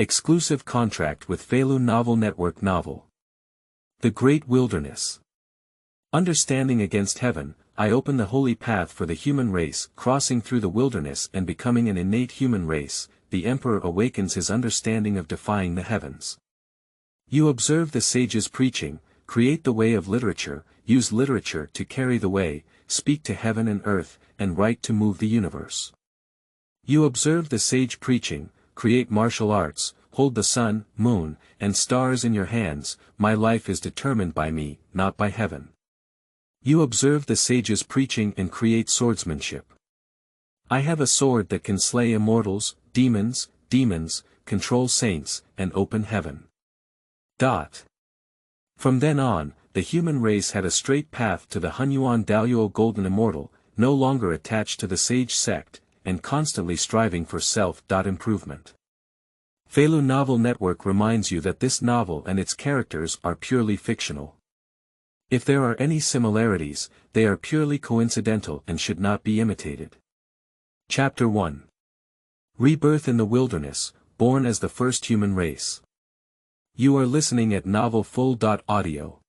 Exclusive contract with Feilu Novel Network Novel. The Great Wilderness. Understanding against heaven, I open the holy path for the human race, crossing through the wilderness and becoming an innate human race. The Emperor awakens his understanding of defying the heavens. You observe the sages preaching, create the way of literature, use literature to carry the way, speak to heaven and earth, and write to move the universe. You observe the sage preaching, create martial arts, hold the sun, moon, and stars in your hands. My life is determined by me, not by heaven. You observe the sages preaching and create swordsmanship. I have a sword that can slay immortals, demons, control saints, and open heaven. From then on, the human race had a straight path to the Honghuang Luo Golden Immortal, no longer attached to the sage sect, and constantly striving for self-improvement. Feilu Novel Network reminds you that this novel and its characters are purely fictional. If there are any similarities, they are purely coincidental and should not be imitated. Chapter 1. Rebirth in the Wilderness, born as the first human race. You are listening at novelfull.audio.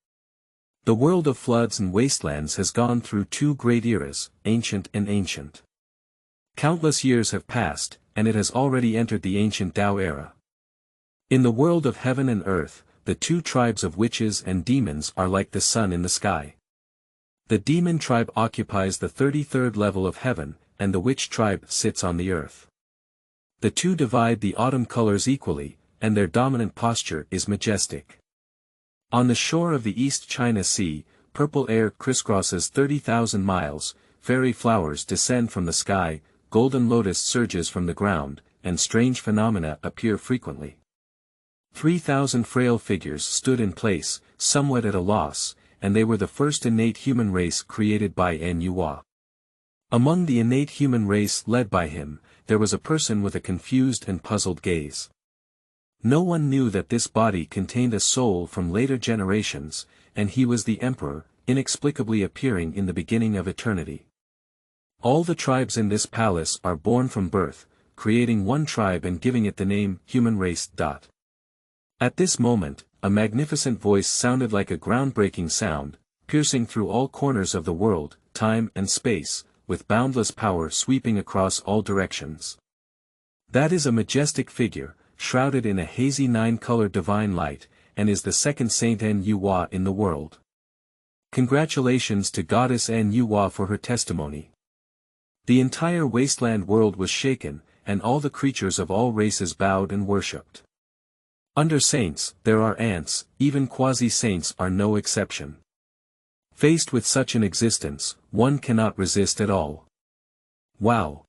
The world of floods and wastelands has gone through two great eras, ancient and ancient. Countless years have passed, and it has already entered the ancient Tao era. In the world of heaven and earth, the two tribes of witches and demons are like the sun in the sky. The demon tribe occupies the 33rd level of heaven, and the witch tribe sits on the earth. The two divide the autumn colors equally, and their dominant posture is majestic. On the shore of the East China Sea, purple air crisscrosses 30,000 miles, fairy flowers descend from the sky, golden lotus surges from the ground, and strange phenomena appear frequently. 3,000 frail figures stood in place, somewhat at a loss, and they were the first innate human race created by Nuwa. Among the innate human race led by him, there was a person with a confused and puzzled gaze. No one knew that this body contained a soul from later generations, and he was the Emperor, inexplicably appearing in the beginning of eternity. All the tribes in this palace are born from birth, creating one tribe and giving it the name human race. At this moment, a magnificent voice sounded like a groundbreaking sound, piercing through all corners of the world, time and space, with boundless power sweeping across all directions. That is a majestic figure, shrouded in a hazy 9-color divine light, and is the second Saint Nuwa in the world. Congratulations to Goddess Nuwa for her testimony. The entire wasteland world was shaken, and all the creatures of all races bowed and worshipped. Under saints, there are ants, even quasi-saints are no exception. Faced with such an existence, one cannot resist at all. Wow!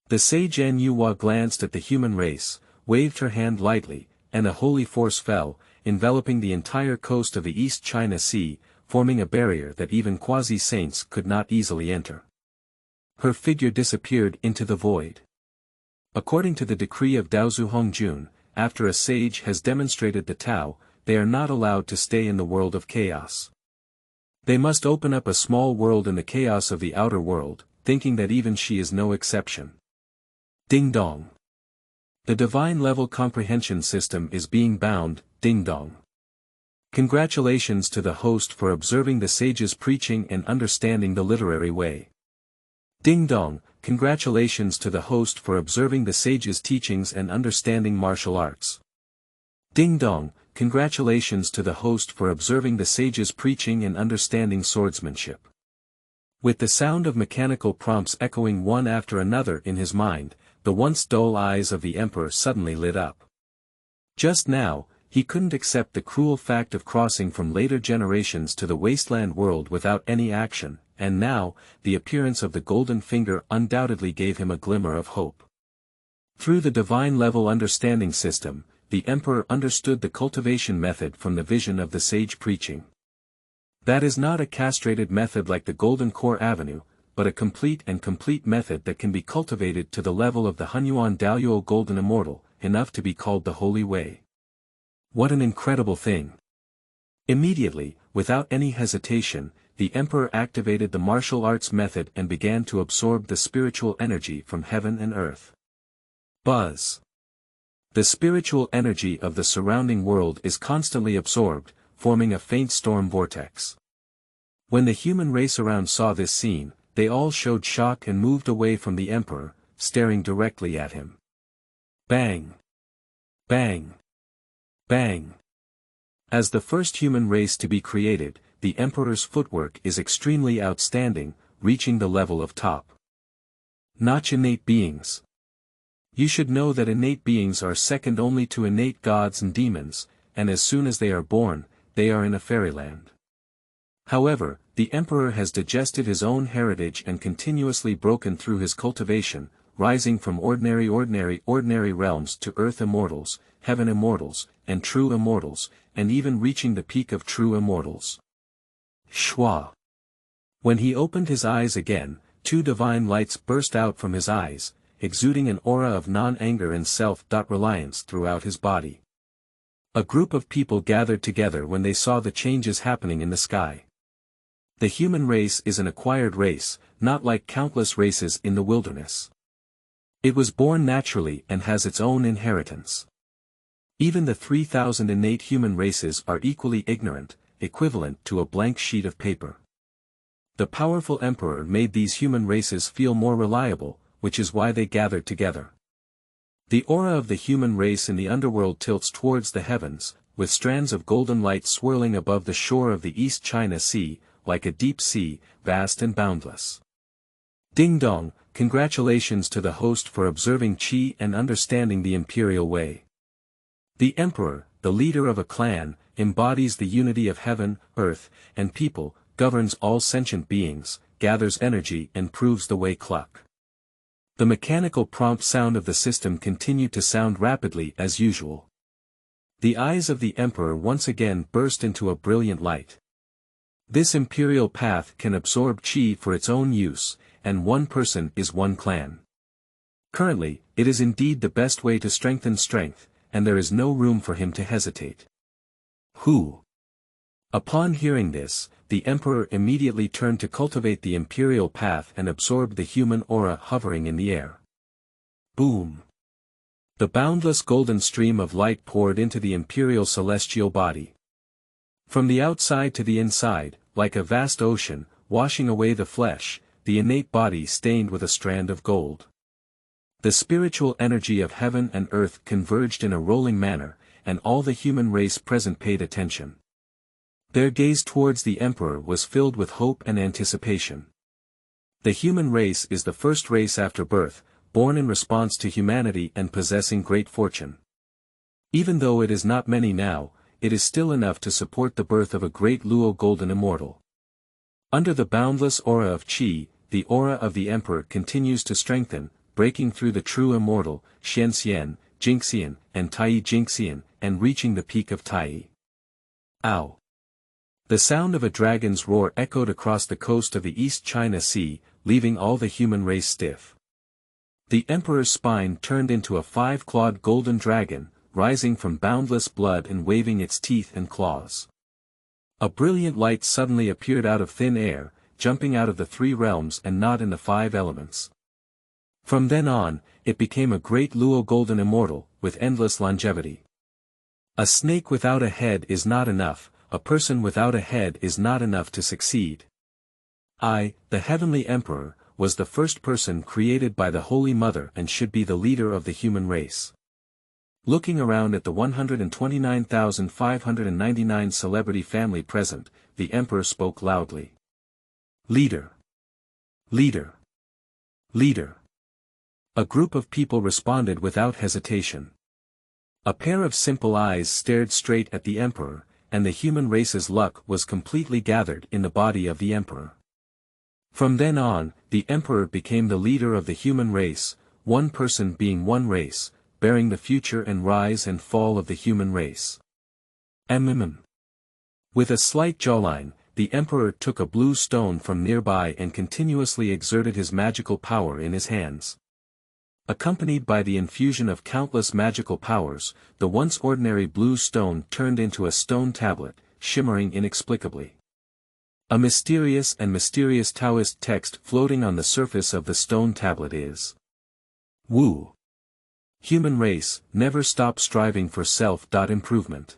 The sage Nuwa glanced at the human race, waved her hand lightly, and a holy force fell, enveloping the entire coast of the East China Sea, forming a barrier that even quasi-saints could not easily enter. Her figure disappeared into the void. According to the decree of Daozu Hongjun, after a sage has demonstrated the Tao, they are not allowed to stay in the world of chaos. They must open up a small world in the chaos of the outer world, thinking that even she is no exception. Ding dong. The divine level comprehension system is being bound, ding dong. Congratulations to the host for observing the sage's preaching and understanding the literary way. Ding dong, congratulations to the host for observing the sage's teachings and understanding martial arts. Ding dong, congratulations to the host for observing the sage's preaching and understanding swordsmanship. With the sound of mechanical prompts echoing one after another in his mind, the once dull eyes of the Emperor suddenly lit up. Just now, he couldn't accept the cruel fact of crossing from later generations to the wasteland world without any action, and now, the appearance of the golden finger undoubtedly gave him a glimmer of hope. Through the divine-level understanding system, the Emperor understood the cultivation method from the vision of the sage preaching. That is not a castrated method like the Golden Core Avenue, but a complete method that can be cultivated to the level of the Honghuang Luo Golden Immortal, enough to be called the Holy Way. What an incredible thing! Immediately, without any hesitation, the Emperor activated the martial arts method and began to absorb the spiritual energy from heaven and earth. Buzz! The spiritual energy of the surrounding world is constantly absorbed, forming a faint storm vortex. When the human race around saw this scene, they all showed shock and moved away from the emperor, staring directly at him. Bang! Bang! Bang! As the first human race to be created, the emperor's footwork is extremely outstanding, reaching the level of top notch innate beings. You should know that innate beings are second only to innate gods and demons, and as soon as they are born, they are in a fairyland. However, the emperor has digested his own heritage and continuously broken through his cultivation, rising from ordinary realms to earth immortals, heaven immortals, and true immortals, and even reaching the peak of true immortals. Shua. When he opened his eyes again, two divine lights burst out from his eyes, exuding an aura of non-anger and self-reliance throughout his body. A group of people gathered together when they saw the changes happening in the sky. The human race is an acquired race, not like countless races in the wilderness. It was born naturally and has its own inheritance. Even the 3,000 innate human races are equally ignorant, equivalent to a blank sheet of paper. The powerful emperor made these human races feel more reliable, which is why they gathered together. The aura of the human race in the underworld tilts towards the heavens, with strands of golden light swirling above the shore of the East China Sea, like a deep sea, vast and boundless. Ding dong, congratulations to the host for observing Qi and understanding the imperial way. The emperor, the leader of a clan, embodies the unity of heaven, earth, and people, governs all sentient beings, gathers energy and proves the way cluck. The mechanical prompt sound of the system continued to sound rapidly as usual. The eyes of the emperor once again burst into a brilliant light. This imperial path can absorb qi for its own use, and one person is one clan. Currently, it is indeed the best way to strengthen strength, and there is no room for him to hesitate. Who? Upon hearing this, the emperor immediately turned to cultivate the imperial path and absorbed the human aura hovering in the air. Boom! The boundless golden stream of light poured into the imperial celestial body. From the outside to the inside, like a vast ocean, washing away the flesh, the innate body stained with a strand of gold. The spiritual energy of heaven and earth converged in a rolling manner, and all the human race present paid attention. Their gaze towards the emperor was filled with hope and anticipation. The human race is the first race after birth, born in response to humanity and possessing great fortune. Even though it is not many now, it is still enough to support the birth of a Great Luo Golden Immortal. Under the boundless aura of qi, the aura of the emperor continues to strengthen, breaking through the true immortal, Xianxian, Jingxian, and Tai Jingxian, and reaching the peak of Tai. Ow! The sound of a dragon's roar echoed across the coast of the East China Sea, leaving all the human race stiff. The emperor's spine turned into a 5-clawed golden dragon, rising from boundless blood and waving its teeth and claws. A brilliant light suddenly appeared out of thin air, jumping out of the 3 realms and not in the 5 elements. From then on, it became a Great Luo Golden Immortal, with endless longevity. A snake without a head is not enough, a person without a head is not enough to succeed. I, the Heavenly Emperor, was the first person created by the Holy Mother and should be the leader of the human race. Looking around at the 129,599 celebrity family present, the Emperor spoke loudly. Leader! Leader! Leader! A group of people responded without hesitation. A pair of simple eyes stared straight at the Emperor, and the human race's luck was completely gathered in the body of the Emperor. From then on, the Emperor became the leader of the human race, one person being one race, bearing the future and rise and fall of the human race. With a slight jawline, the Emperor took a blue stone from nearby and continuously exerted his magical power in his hands. Accompanied by the infusion of countless magical powers, the once ordinary blue stone turned into a stone tablet, shimmering inexplicably. A mysterious Taoist text floating on the surface of the stone tablet is Wu. Human race, never stop striving for self-improvement.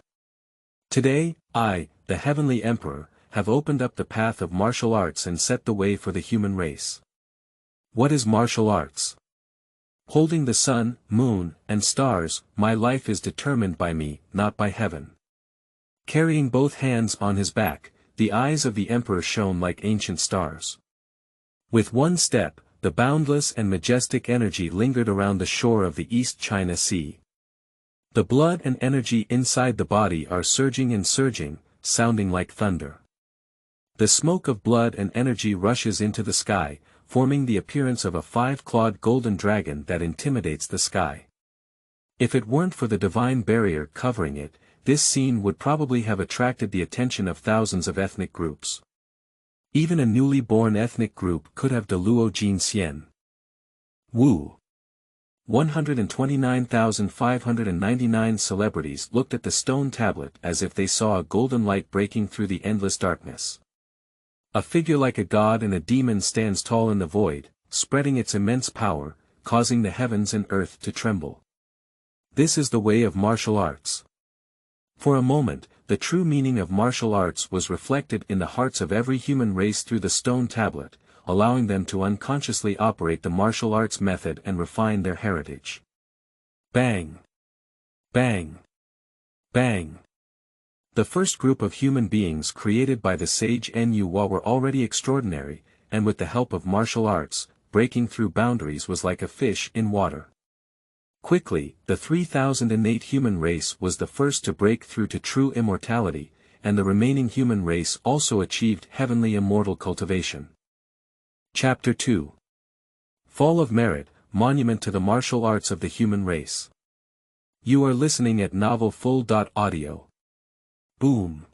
Today, I, the Heavenly Emperor, have opened up the path of martial arts and set the way for the human race. What is martial arts? Holding the sun, moon, and stars, my life is determined by me, not by heaven. Carrying both hands on his back, the eyes of the emperor shone like ancient stars. With one step, the boundless and majestic energy lingered around the shore of the East China Sea. The blood and energy inside the body are surging and surging, sounding like thunder. The smoke of blood and energy rushes into the sky, forming the appearance of a five-clawed golden dragon that intimidates the sky. If it weren't for the divine barrier covering it, this scene would probably have attracted the attention of thousands of ethnic groups. Even a newly born ethnic group could have de Luo Jin Xian. Wu. 129,599 celebrities looked at the stone tablet as if they saw a golden light breaking through the endless darkness. A figure like a god and a demon stands tall in the void, spreading its immense power, causing the heavens and earth to tremble. This is the way of martial arts. For a moment, the true meaning of martial arts was reflected in the hearts of every human race through the stone tablet, allowing them to unconsciously operate the martial arts method and refine their heritage. Bang! Bang! Bang! The first group of human beings created by the sage Nu were already extraordinary, and with the help of martial arts, breaking through boundaries was like a fish in water. Quickly, the 3008 human race was the first to break through to true immortality, and the remaining human race also achieved heavenly immortal cultivation. Chapter 2. Fall of Merit, Monument to the Martial Arts of the Human Race. You are listening at novelfull.audio. Boom.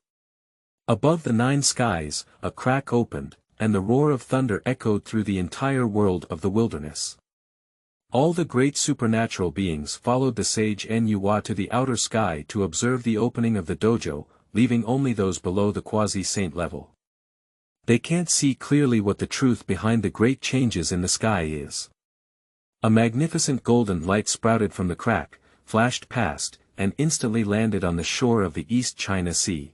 Above the nine skies, a crack opened, and the roar of thunder echoed through the entire world of the wilderness. All the great supernatural beings followed the sage Nu to the outer sky to observe the opening of the dojo, leaving only those below the quasi-saint level. They can't see clearly what the truth behind the great changes in the sky is. A magnificent golden light sprouted from the crack, flashed past, and instantly landed on the shore of the East China Sea.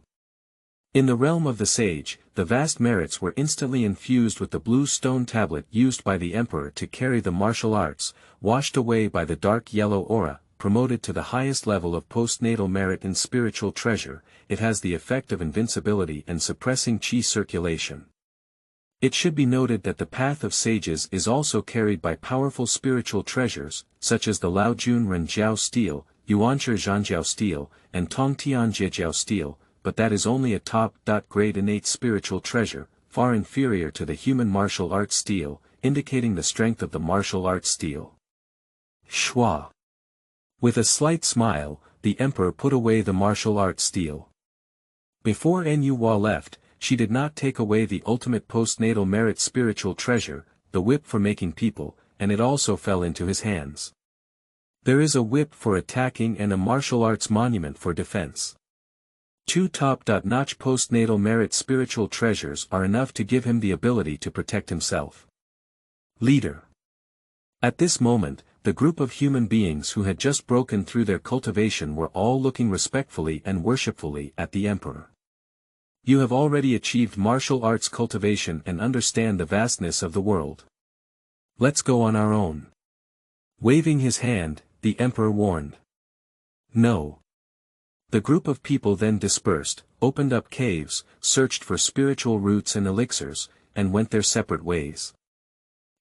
In the realm of the sage, the vast merits were instantly infused with the blue stone tablet used by the emperor to carry the martial arts, washed away by the dark yellow aura, promoted to the highest level of postnatal merit and spiritual treasure. It has the effect of invincibility and suppressing qi circulation. It should be noted that the path of sages is also carried by powerful spiritual treasures, such as the Laojun Renjiao stele, Yuanshi Zhanjiao stele, and Tongtian Jiejiao stele, but that is only a top-grade innate spiritual treasure, far inferior to the human martial arts stele, indicating the strength of the martial arts stele. Shua. With a slight smile, the emperor put away the martial arts stele. Before Nu left, she did not take away the ultimate postnatal merit spiritual treasure, the whip for making people, and it also fell into his hands. There is a whip for attacking and a martial arts monument for defense. Two top-notch postnatal merit spiritual treasures are enough to give him the ability to protect himself. Leader. At this moment, the group of human beings who had just broken through their cultivation were all looking respectfully and worshipfully at the emperor. You have already achieved martial arts cultivation and understand the vastness of the world. Let's go on our own. Waving his hand, the emperor warned. No. The group of people then dispersed, opened up caves, searched for spiritual roots and elixirs, and went their separate ways.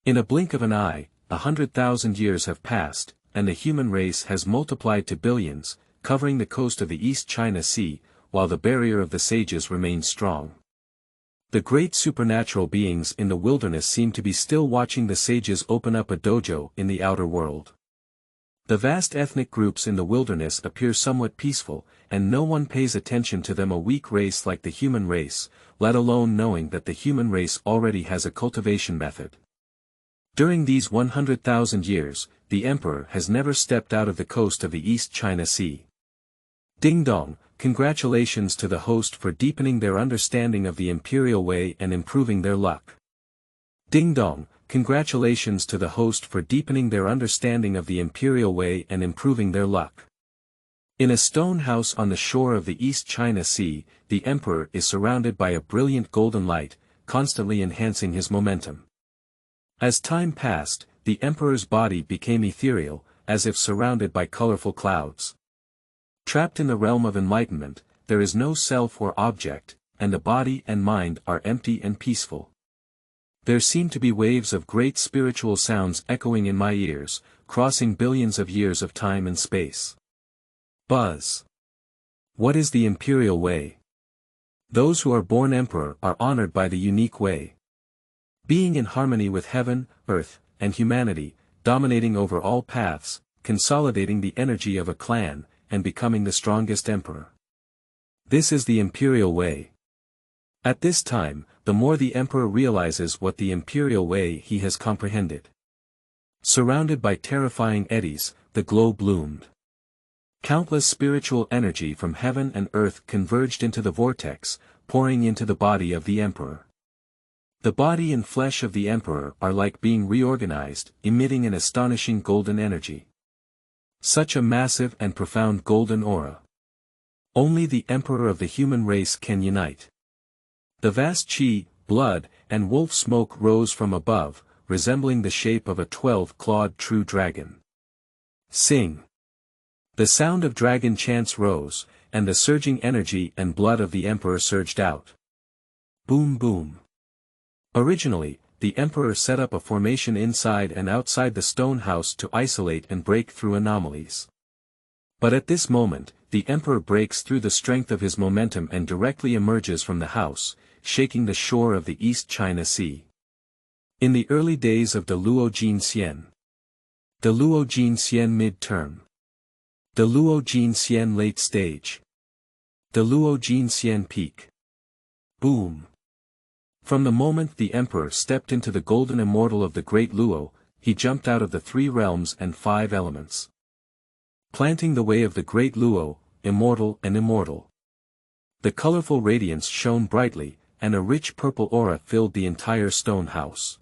In a blink of an eye, 100,000 years have passed, and the human race has multiplied to billions, covering the coast of the East China Sea, while the barrier of the sages remains strong. The great supernatural beings in the wilderness seem to be still watching the sages open up a dojo in the outer world. The vast ethnic groups in the wilderness appear somewhat peaceful, and no one pays attention to them, a weak race like the human race, let alone knowing that the human race already has a cultivation method. During these 100,000 years, the emperor has never stepped out of the coast of the East China Sea. Ding dong, congratulations to the host for deepening their understanding of the imperial way and improving their luck. Ding dong, Congratulations to the host for deepening their understanding of the imperial way and improving their luck. In a stone house on the shore of the East China Sea, the emperor is surrounded by a brilliant golden light, constantly enhancing his momentum. As time passed, the emperor's body became ethereal, as if surrounded by colorful clouds. Trapped in the realm of enlightenment, there is no self or object, and the body and mind are empty and peaceful. There seem to be waves of great spiritual sounds echoing in my ears, crossing billions of years of time and space. Buzz. What is the imperial way? Those who are born emperor are honored by the unique way. Being in harmony with heaven, earth, and humanity, dominating over all paths, consolidating the energy of a clan, and becoming the strongest emperor. This is the imperial way. At this time, the more the emperor realizes what the imperial way he has comprehended. Surrounded by terrifying eddies, the glow bloomed. Countless spiritual energy from heaven and earth converged into the vortex, pouring into the body of the emperor. The body and flesh of the emperor are like being reorganized, emitting an astonishing golden energy. Such a massive and profound golden aura. Only the emperor of the human race can unite. The vast chi, blood, and wolf smoke rose from above, resembling the shape of a 12-clawed true dragon. Sing. The sound of dragon chants rose, and the surging energy and blood of the emperor surged out. Boom boom. Originally, the emperor set up a formation inside and outside the stone house to isolate and break through anomalies. But at this moment, the emperor breaks through the strength of his momentum and directly emerges from the house, shaking the shore of the East China Sea. In the early days of De Luo Jinxian. De Luo Jinxian mid-term. De Luo Jinxian late stage. De Luo Jinxian peak. Boom. From the moment the emperor stepped into the golden immortal of the Great Luo, he jumped out of the 3 realms and 5 elements. Planting the way of the Great Luo, immortal and immortal. The colorful radiance shone brightly, and a rich purple aura filled the entire stone house.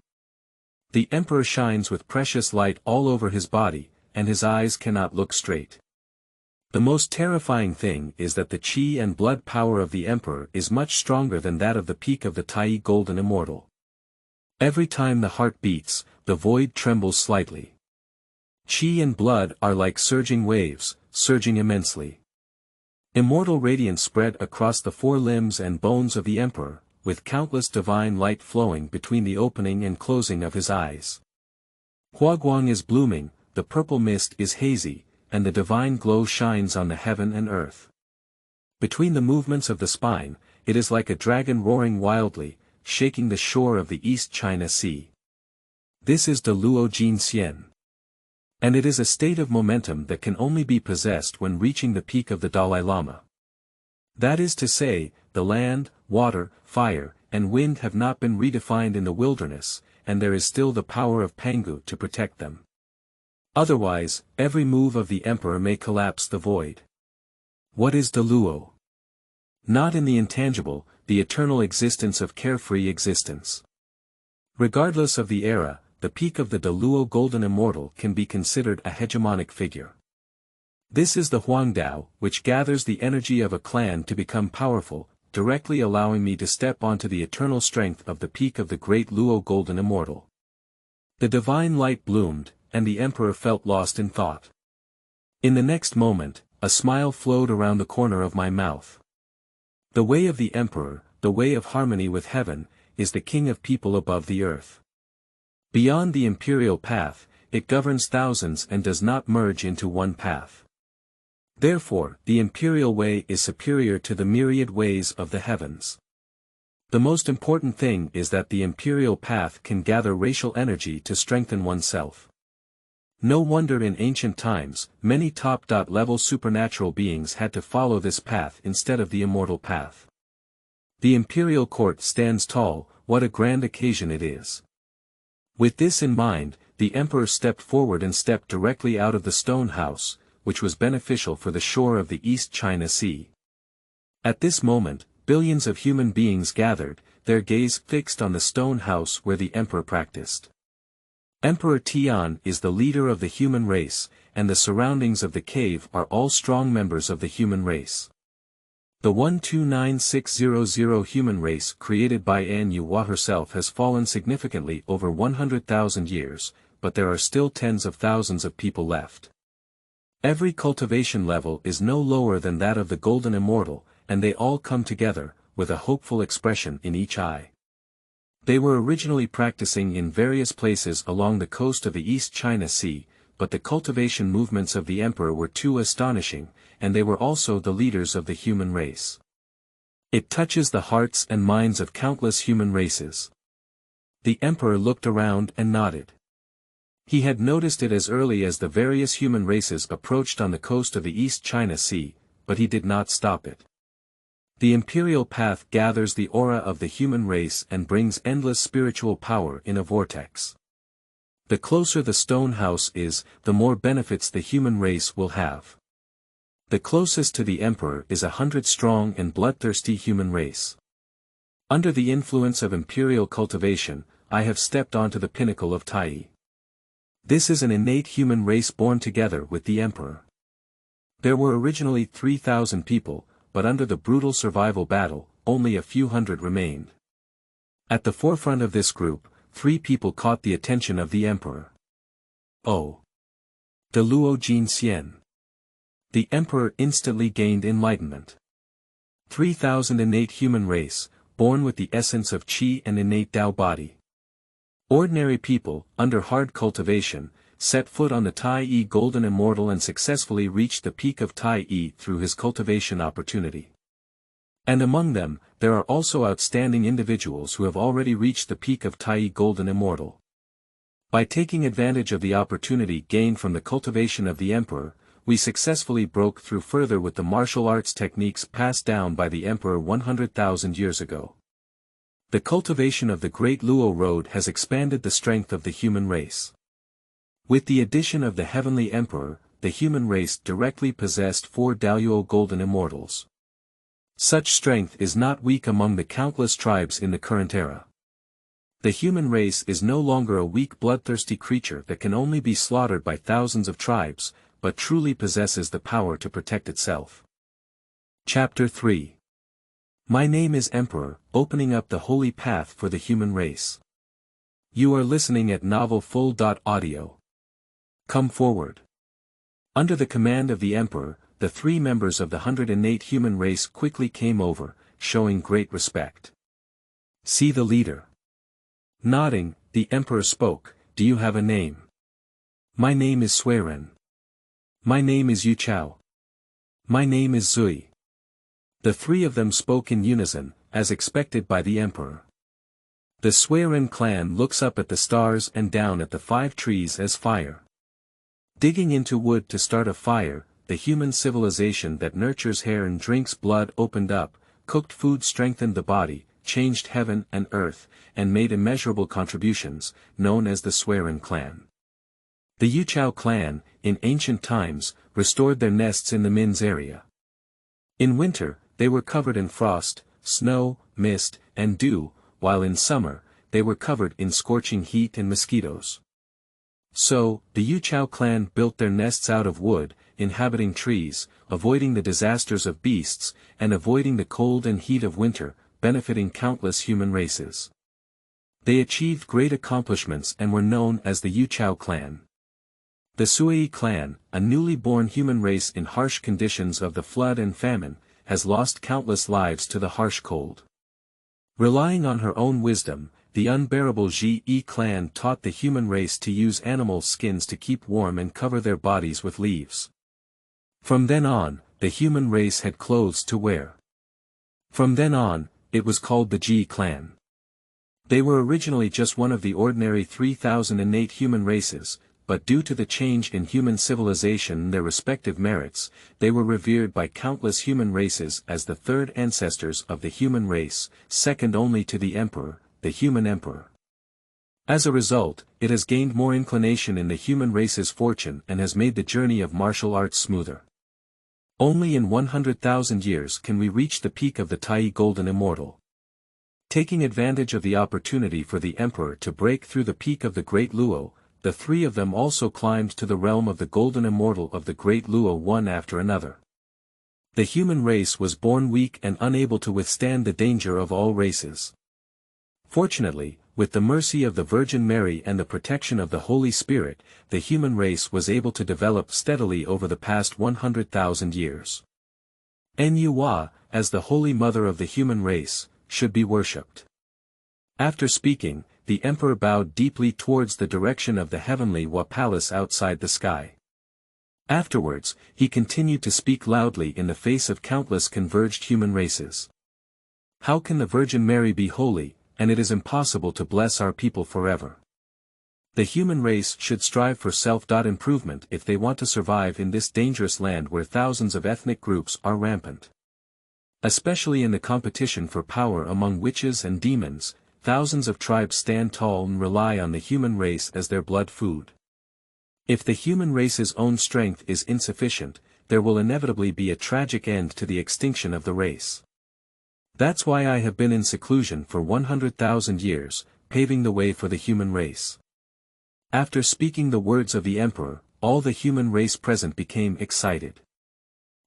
The emperor shines with precious light all over his body, and his eyes cannot look straight. The most terrifying thing is that the chi and blood power of the emperor is much stronger than that of the peak of the Tai Golden Immortal. Every time the heart beats, the void trembles slightly. Chi and blood are like surging waves, surging immensely. Immortal radiance spread across the 4 limbs and bones of the emperor, with countless divine light flowing between the opening and closing of his eyes. Honghuang is blooming, the purple mist is hazy, and the divine glow shines on the heaven and earth. Between the movements of the spine, it is like a dragon roaring wildly, shaking the shore of the East China Sea. This is De Luo Jinxian. And it is a state of momentum that can only be possessed when reaching the peak of the Dalai Lama. That is to say, the land, water, fire, and wind have not been redefined in the wilderness, and there is still the power of Pangu to protect them. Otherwise, every move of the emperor may collapse the void. What is De Luo? Not in the intangible, the eternal existence of carefree existence. Regardless of the era, the peak of the De Luo Golden Immortal can be considered a hegemonic figure. This is the Huangdao, which gathers the energy of a clan to become powerful, directly allowing me to step onto the eternal strength of the peak of the Great Luo Golden Immortal. The divine light bloomed, and the emperor felt lost in thought. In the next moment, a smile flowed around the corner of my mouth. The way of the emperor, the way of harmony with heaven, is the king of people above the earth. Beyond the imperial path, it governs thousands and does not merge into one path. Therefore, the imperial way is superior to the myriad ways of the heavens. The most important thing is that the imperial path can gather racial energy to strengthen oneself. No wonder in ancient times, many top-level supernatural beings had to follow this path instead of the immortal path. The imperial court stands tall, what a grand occasion it is. With this in mind, the emperor stepped forward and stepped directly out of the stone house, which was beneficial for the shore of the East China Sea. At this moment, billions of human beings gathered, their gaze fixed on the stone house where the emperor practiced. Emperor Tian is the leader of the human race, and the surroundings of the cave are all strong members of the human race. The 129600 human race created by An Yuhua herself has fallen significantly over 100,000 years, but there are still tens of thousands of people left. Every cultivation level is no lower than that of the Golden Immortal, and they all come together, with a hopeful expression in each eye. They were originally practicing in various places along the coast of the East China Sea, but the cultivation movements of the emperor were too astonishing, and they were also the leaders of the human race. It touches the hearts and minds of countless human races. The emperor looked around and nodded. He had noticed it as early as the various human races approached on the coast of the East China Sea, but he did not stop it. The imperial path gathers the aura of the human race and brings endless spiritual power in a vortex. The closer the stone house is, the more benefits the human race will have. The closest to the emperor is 100-strong and bloodthirsty human race. Under the influence of imperial cultivation, I have stepped onto the pinnacle of Tai. This is an innate human race born together with the emperor. There were originally 3,000 people, but under the brutal survival battle, only a few hundred remained. At the forefront of this group, 3 people caught the attention of the emperor. Oh! De Luo Jin Xian. The emperor instantly gained enlightenment. 3,000 innate human race, born with the essence of qi and innate Tao body. Ordinary people, under hard cultivation, set foot on the Tai Golden Immortal and successfully reached the peak of Tai through his cultivation opportunity. And among them, there are also outstanding individuals who have already reached the peak of Tai Golden Immortal. By taking advantage of the opportunity gained from the cultivation of the emperor, we successfully broke through further with the martial arts techniques passed down by the emperor 100,000 years ago. The cultivation of the Great Luo Road has expanded the strength of the human race. With the addition of the Heavenly Emperor, the human race directly possessed 4 Luo Golden Immortals. Such strength is not weak among the countless tribes in the current era. The human race is no longer a weak bloodthirsty creature that can only be slaughtered by thousands of tribes, but truly possesses the power to protect itself. Chapter 3. My name is Emperor, opening up the holy path for the human race. You are listening at novelfull.audio. Come forward. Under the command of the Emperor, the 3 members of the 108 human race quickly came over, showing great respect. See the leader. Nodding, the Emperor spoke, Do you have a name? My name is Suiren. My name is Yu Chao. My name is Zui. The 3 of them spoke in unison, as expected by the Emperor. The Suiren clan looks up at the stars and down at the 5 trees as fire. Digging into wood to start a fire, the human civilization that nurtures hair and drinks blood opened up, cooked food strengthened the body, changed heaven and earth, and made immeasurable contributions, known as the Suiren clan. The Yuchao clan, in ancient times, restored their nests in the Min's area. In winter, they were covered in frost, snow, mist, and dew, while in summer, they were covered in scorching heat and mosquitoes. So, the Yuchao clan built their nests out of wood, inhabiting trees, avoiding the disasters of beasts, and avoiding the cold and heat of winter, benefiting countless human races. They achieved great accomplishments and were known as the Yuchao clan. The Sui clan, a newly born human race in harsh conditions of the flood and famine, has lost countless lives to the harsh cold. Relying on her own wisdom, the unbearable Ji clan taught the human race to use animal skins to keep warm and cover their bodies with leaves. From then on, the human race had clothes to wear. From then on, it was called the Ji clan. They were originally just one of the ordinary 3,000 innate human races, but due to the change in human civilization and their respective merits, they were revered by countless human races as the 3rd ancestors of the human race, second only to the Emperor, the human Emperor. As a result, it has gained more inclination in the human race's fortune and has made the journey of martial arts smoother. Only in 100,000 years can we reach the peak of the Tai Golden Immortal. Taking advantage of the opportunity for the Emperor to break through the peak of the Great Luo, the three of them also climbed to the realm of the Golden Immortal of the Great Luo one after another. The human race was born weak and unable to withstand the danger of all races. Fortunately, with the mercy of the Virgin Mary and the protection of the Holy Spirit, the human race was able to develop steadily over the past 100,000 years. Nuwa, as the Holy Mother of the human race, should be worshipped. After speaking, the emperor bowed deeply towards the direction of the heavenly Wa palace outside the sky. Afterwards, he continued to speak loudly in the face of countless converged human races. How can the Virgin Mary be holy, and it is impossible to bless our people forever? The human race should strive for self-improvement if they want to survive in this dangerous land where thousands of ethnic groups are rampant. Especially in the competition for power among witches and demons, thousands of tribes stand tall and rely on the human race as their blood food. If the human race's own strength is insufficient, there will inevitably be a tragic end to the extinction of the race. That's why I have been in seclusion for 100,000 years, paving the way for the human race. After speaking the words of the emperor, all the human race present became excited.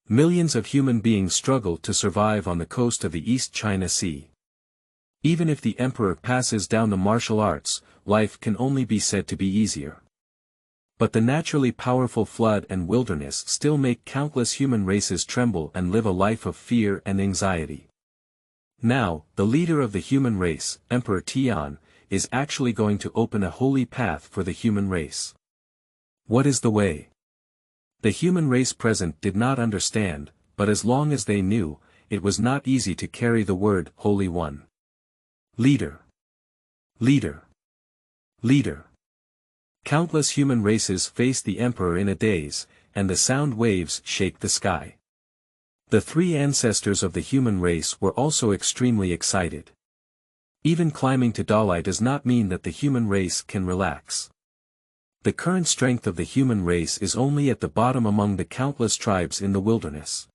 Millions of human beings struggled to survive on the coast of the East China Sea. Even if the emperor passes down the martial arts, life can only be said to be easier. But the naturally powerful flood and wilderness still make countless human races tremble and live a life of fear and anxiety. Now, the leader of the human race, Emperor Tian, is actually going to open a holy path for the human race. What is the way? The human race present did not understand, but as long as they knew, it was not easy to carry the word Holy One. Leader. Leader. Leader. Countless human races face the emperor in a daze, and the sound waves shake the sky. The three ancestors of the human race were also extremely excited. Even climbing to Dalai does not mean that the human race can relax. The current strength of the human race is only at the bottom among the countless tribes in the wilderness.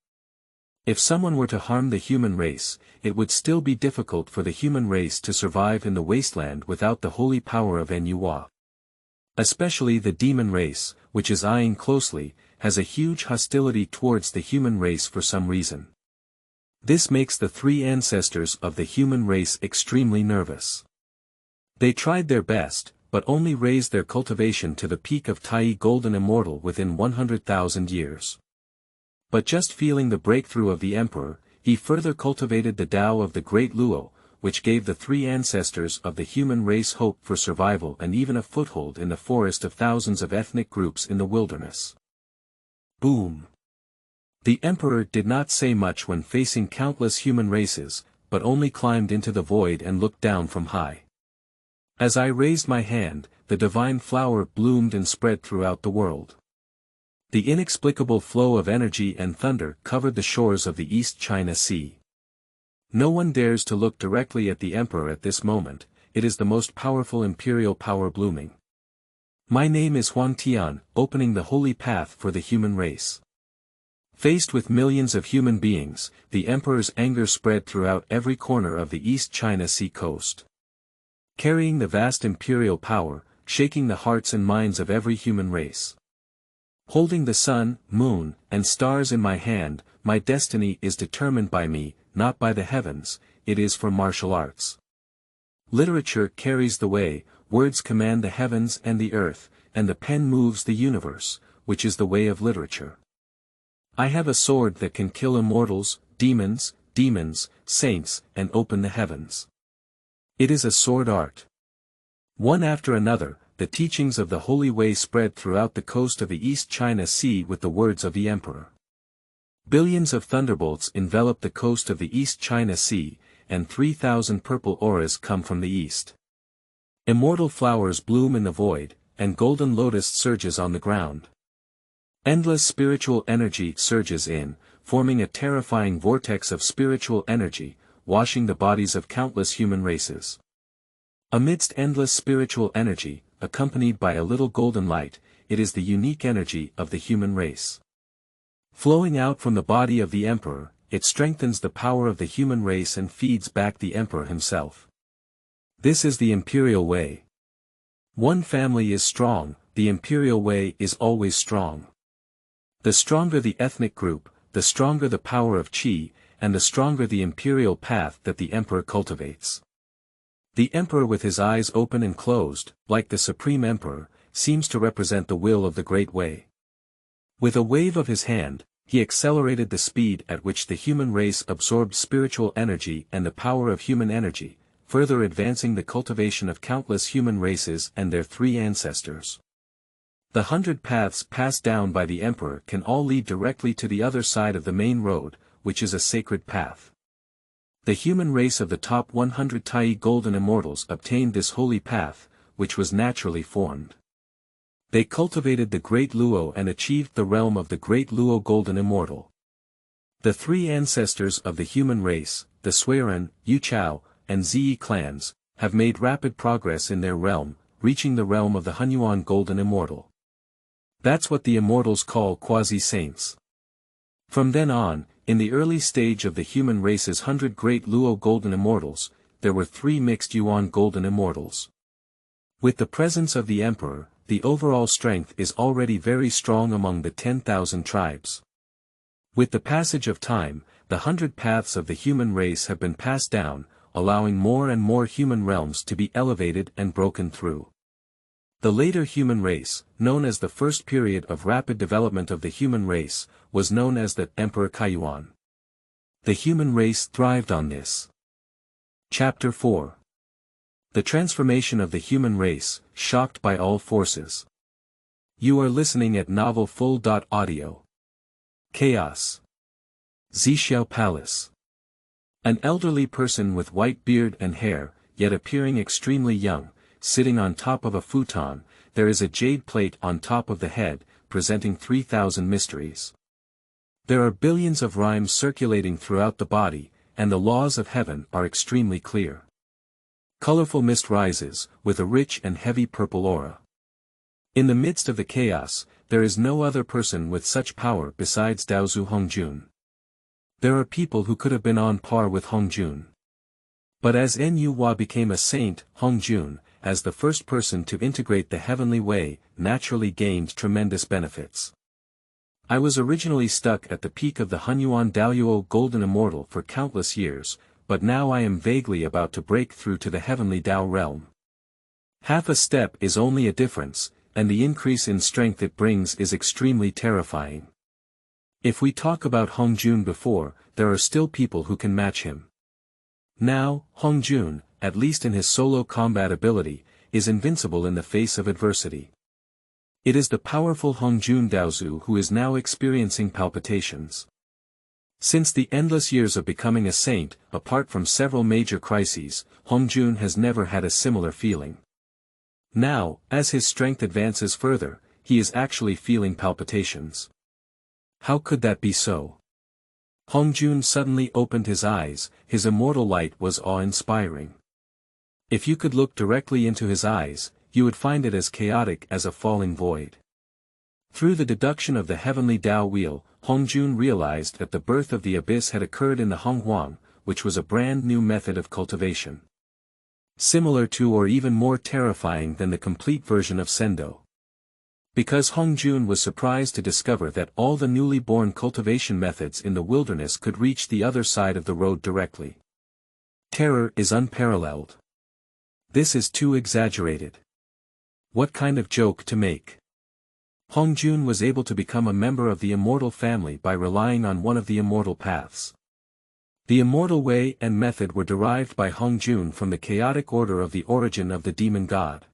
If someone were to harm the human race, it would still be difficult for the human race to survive in the wasteland without the holy power of Nuwa. Especially the demon race, which is eyeing closely, has a huge hostility towards the human race for some reason. This makes the three ancestors of the human race extremely nervous. They tried their best, but only raised their cultivation to the peak of Tai Golden Immortal within 100,000 years. But just feeling the breakthrough of the emperor, he further cultivated the Tao of the Great Luo, which gave the three ancestors of the human race hope for survival and even a foothold in the forest of thousands of ethnic groups in the wilderness. Boom! The emperor did not say much when facing countless human races, but only climbed into the void and looked down from high. As I raised my hand, the divine flower bloomed and spread throughout the world. The inexplicable flow of energy and thunder covered the shores of the East China Sea. No one dares to look directly at the emperor at this moment, it is the most powerful imperial power blooming. My name is Huang Tian, opening the holy path for the human race. Faced with millions of human beings, the emperor's anger spread throughout every corner of the East China Sea coast. Carrying the vast imperial power, shaking the hearts and minds of every human race. Holding the sun, moon, and stars in my hand, my destiny is determined by me, not by the heavens, it is for martial arts. Literature carries the way, words command the heavens and the earth, and the pen moves the universe, which is the way of literature. I have a sword that can kill immortals, demons, saints, and open the heavens. It is a sword art. One after another, the teachings of the Holy Way spread throughout the coast of the East China Sea with the words of the emperor. Billions of thunderbolts envelop the coast of the East China Sea, and 3,000 purple auras come from the east. Immortal flowers bloom in the void, and golden lotus surges on the ground. Endless spiritual energy surges in, forming a terrifying vortex of spiritual energy, washing the bodies of countless human races. Amidst endless spiritual energy, accompanied by a little golden light, it is the unique energy of the human race. Flowing out from the body of the emperor, it strengthens the power of the human race and feeds back the emperor himself. This is the imperial way. One family is strong, the imperial way is always strong. The stronger the ethnic group, the stronger the power of qi, and the stronger the imperial path that the emperor cultivates. The emperor with his eyes open and closed, like the supreme emperor, seems to represent the will of the Great Way. With a wave of his hand, he accelerated the speed at which the human race absorbed spiritual energy and the power of human energy, further advancing the cultivation of countless human races and their three ancestors. The 100 paths passed down by the emperor can all lead directly to the other side of the main road, which is a sacred path. The human race of the top 100 Tai Golden Immortals obtained this holy path, which was naturally formed. They cultivated the Great Luo and achieved the realm of the Great Luo Golden Immortal. The three ancestors of the human race, the Suiren, Yuchao, and Zi clans, have made rapid progress in their realm, reaching the realm of the Honghuang Golden Immortal. That's what the immortals call quasi-saints. From then on, in the early stage of the human race's 100 Great Luo Golden Immortals, there were 3 mixed Yuan Golden Immortals. With the presence of the emperor, the overall strength is already very strong among the 10,000 tribes. With the passage of time, the 100 paths of the human race have been passed down, allowing more and more human realms to be elevated and broken through. The later human race, known as the first period of rapid development of the human race, was known as the Emperor Kaiyuan. The human race thrived on this. Chapter 4. The transformation of the human race, shocked by all forces. You are listening at novelfull.audio. Chaos. Zixiao Palace. An elderly person with white beard and hair, yet appearing extremely young, sitting on top of a futon, there is a jade plate on top of the head, presenting 3,000 mysteries. There are billions of rhymes circulating throughout the body, and the laws of heaven are extremely clear. Colorful mist rises, with a rich and heavy purple aura. In the midst of the chaos, there is no other person with such power besides Daozu Hongjun. There are people who could have been on par with Hongjun. But as Nu Hua became a saint, Hongjun, as the first person to integrate the heavenly way, naturally gained tremendous benefits. I was originally stuck at the peak of the Honghuang Daoyuo Golden Immortal for countless years, but now I am vaguely about to break through to the heavenly Dao realm. Half a step is only a difference, and the increase in strength it brings is extremely terrifying. If we talk about Hongjun before, there are still people who can match him. Now, Hongjun, at least in his solo combat ability, is invincible in the face of adversity. It is the powerful Hongjun Daozu who is now experiencing palpitations. Since the endless years of becoming a saint, apart from several major crises, Hongjun has never had a similar feeling. Now, as his strength advances further, he is actually feeling palpitations. How could that be so? Hongjun suddenly opened his eyes, his immortal light was awe-inspiring. If you could look directly into his eyes, you would find it as chaotic as a falling void. Through the deduction of the heavenly Dao wheel, Hongjun realized that the birth of the abyss had occurred in the Honghuang, which was a brand new method of cultivation. Similar to or even more terrifying than the complete version of Sendo. Because Hongjun was surprised to discover that all the newly born cultivation methods in the wilderness could reach the other side of the road directly. Terror is unparalleled. This is too exaggerated. What kind of joke to make? Hongjun was able to become a member of the immortal family by relying on one of the immortal paths. The immortal way and method were derived by Hongjun from the chaotic order of the origin of the demon god.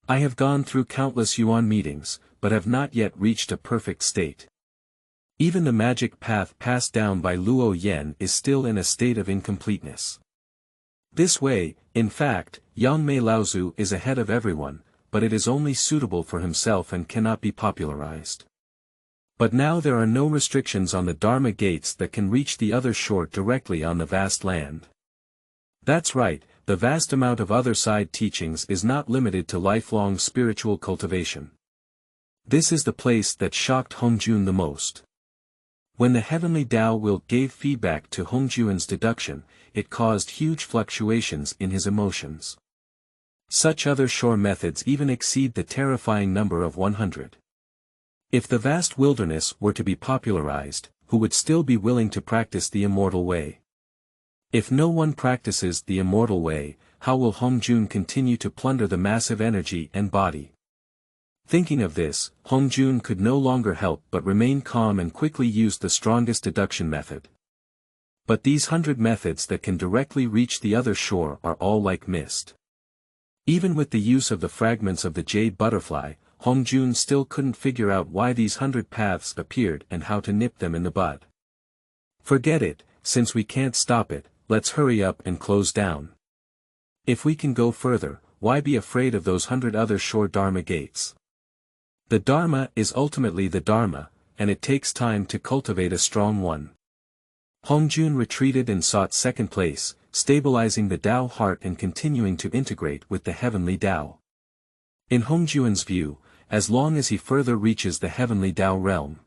I have gone through countless Yuan meetings, but have not yet reached a perfect state. Even the magic path passed down by Luo Yen is still in a state of incompleteness. This way, in fact, Yangmei Laozu is ahead of everyone, but it is only suitable for himself and cannot be popularized. But now there are no restrictions on the Dharma gates that can reach the other shore directly on the vast land. That's right, the vast amount of other side teachings is not limited to lifelong spiritual cultivation. This is the place that shocked Hongjun the most. When the heavenly Dao will gave feedback to Hongjun's deduction, it caused huge fluctuations in his emotions. Such other shore methods even exceed the terrifying number of 100. If the vast wilderness were to be popularized, who would still be willing to practice the immortal way? If no one practices the immortal way, how will Hongjun continue to plunder the massive energy and body? Thinking of this, Hongjun could no longer help but remain calm and quickly used the strongest deduction method. But these 100 methods that can directly reach the other shore are all like mist. Even with the use of the fragments of the jade butterfly, Hongjun still couldn't figure out why these 100 paths appeared and how to nip them in the bud. Forget it, since we can't stop it, let's hurry up and close down. If we can go further, why be afraid of those 100 other shore Dharma gates? The Dharma is ultimately the Dharma, and it takes time to cultivate a strong one. Hongjun retreated and sought second place, stabilizing the Tao heart and continuing to integrate with the heavenly Tao. In Hongjun's view, as long as he further reaches the heavenly Tao realm,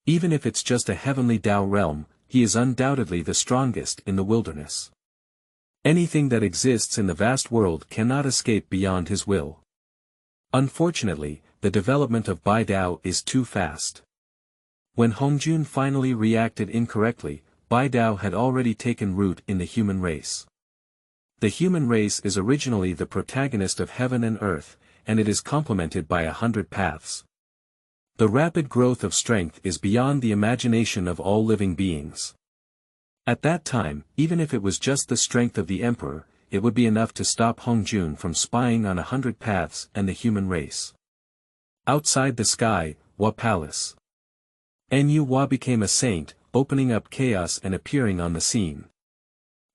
even if it's just a heavenly Tao realm, he is undoubtedly the strongest in the wilderness. Anything that exists in the vast world cannot escape beyond his will. Unfortunately, the development of Bai Dao is too fast. When Hongjun finally reacted incorrectly, Bai Dao had already taken root in the human race. The human race is originally the protagonist of heaven and earth, and it is complemented by 100 paths. The rapid growth of strength is beyond the imagination of all living beings. At that time, even if it was just the strength of the emperor, it would be enough to stop Hongjun from spying on 100 paths and the human race. Outside the sky, Hua Palace. Nu Hua became a saint, opening up chaos and appearing on the scene.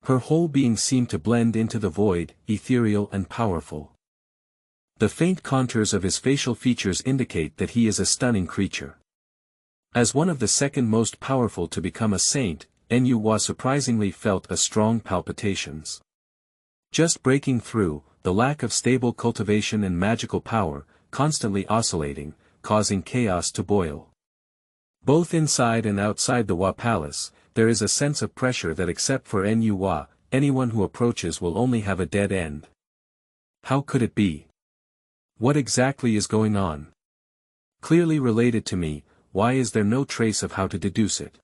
Her whole being seemed to blend into the void, ethereal and powerful. The faint contours of his facial features indicate that he is a stunning creature. As one of the second most powerful to become a saint, Nu Hua surprisingly felt a strong palpitations. Just breaking through, the lack of stable cultivation and magical power, constantly oscillating, causing chaos to boil. Both inside and outside the Hua Palace, there is a sense of pressure that except for Nu Hua, anyone who approaches will only have a dead end. How could it be? What exactly is going on? Clearly related to me, why is there no trace of how to deduce it?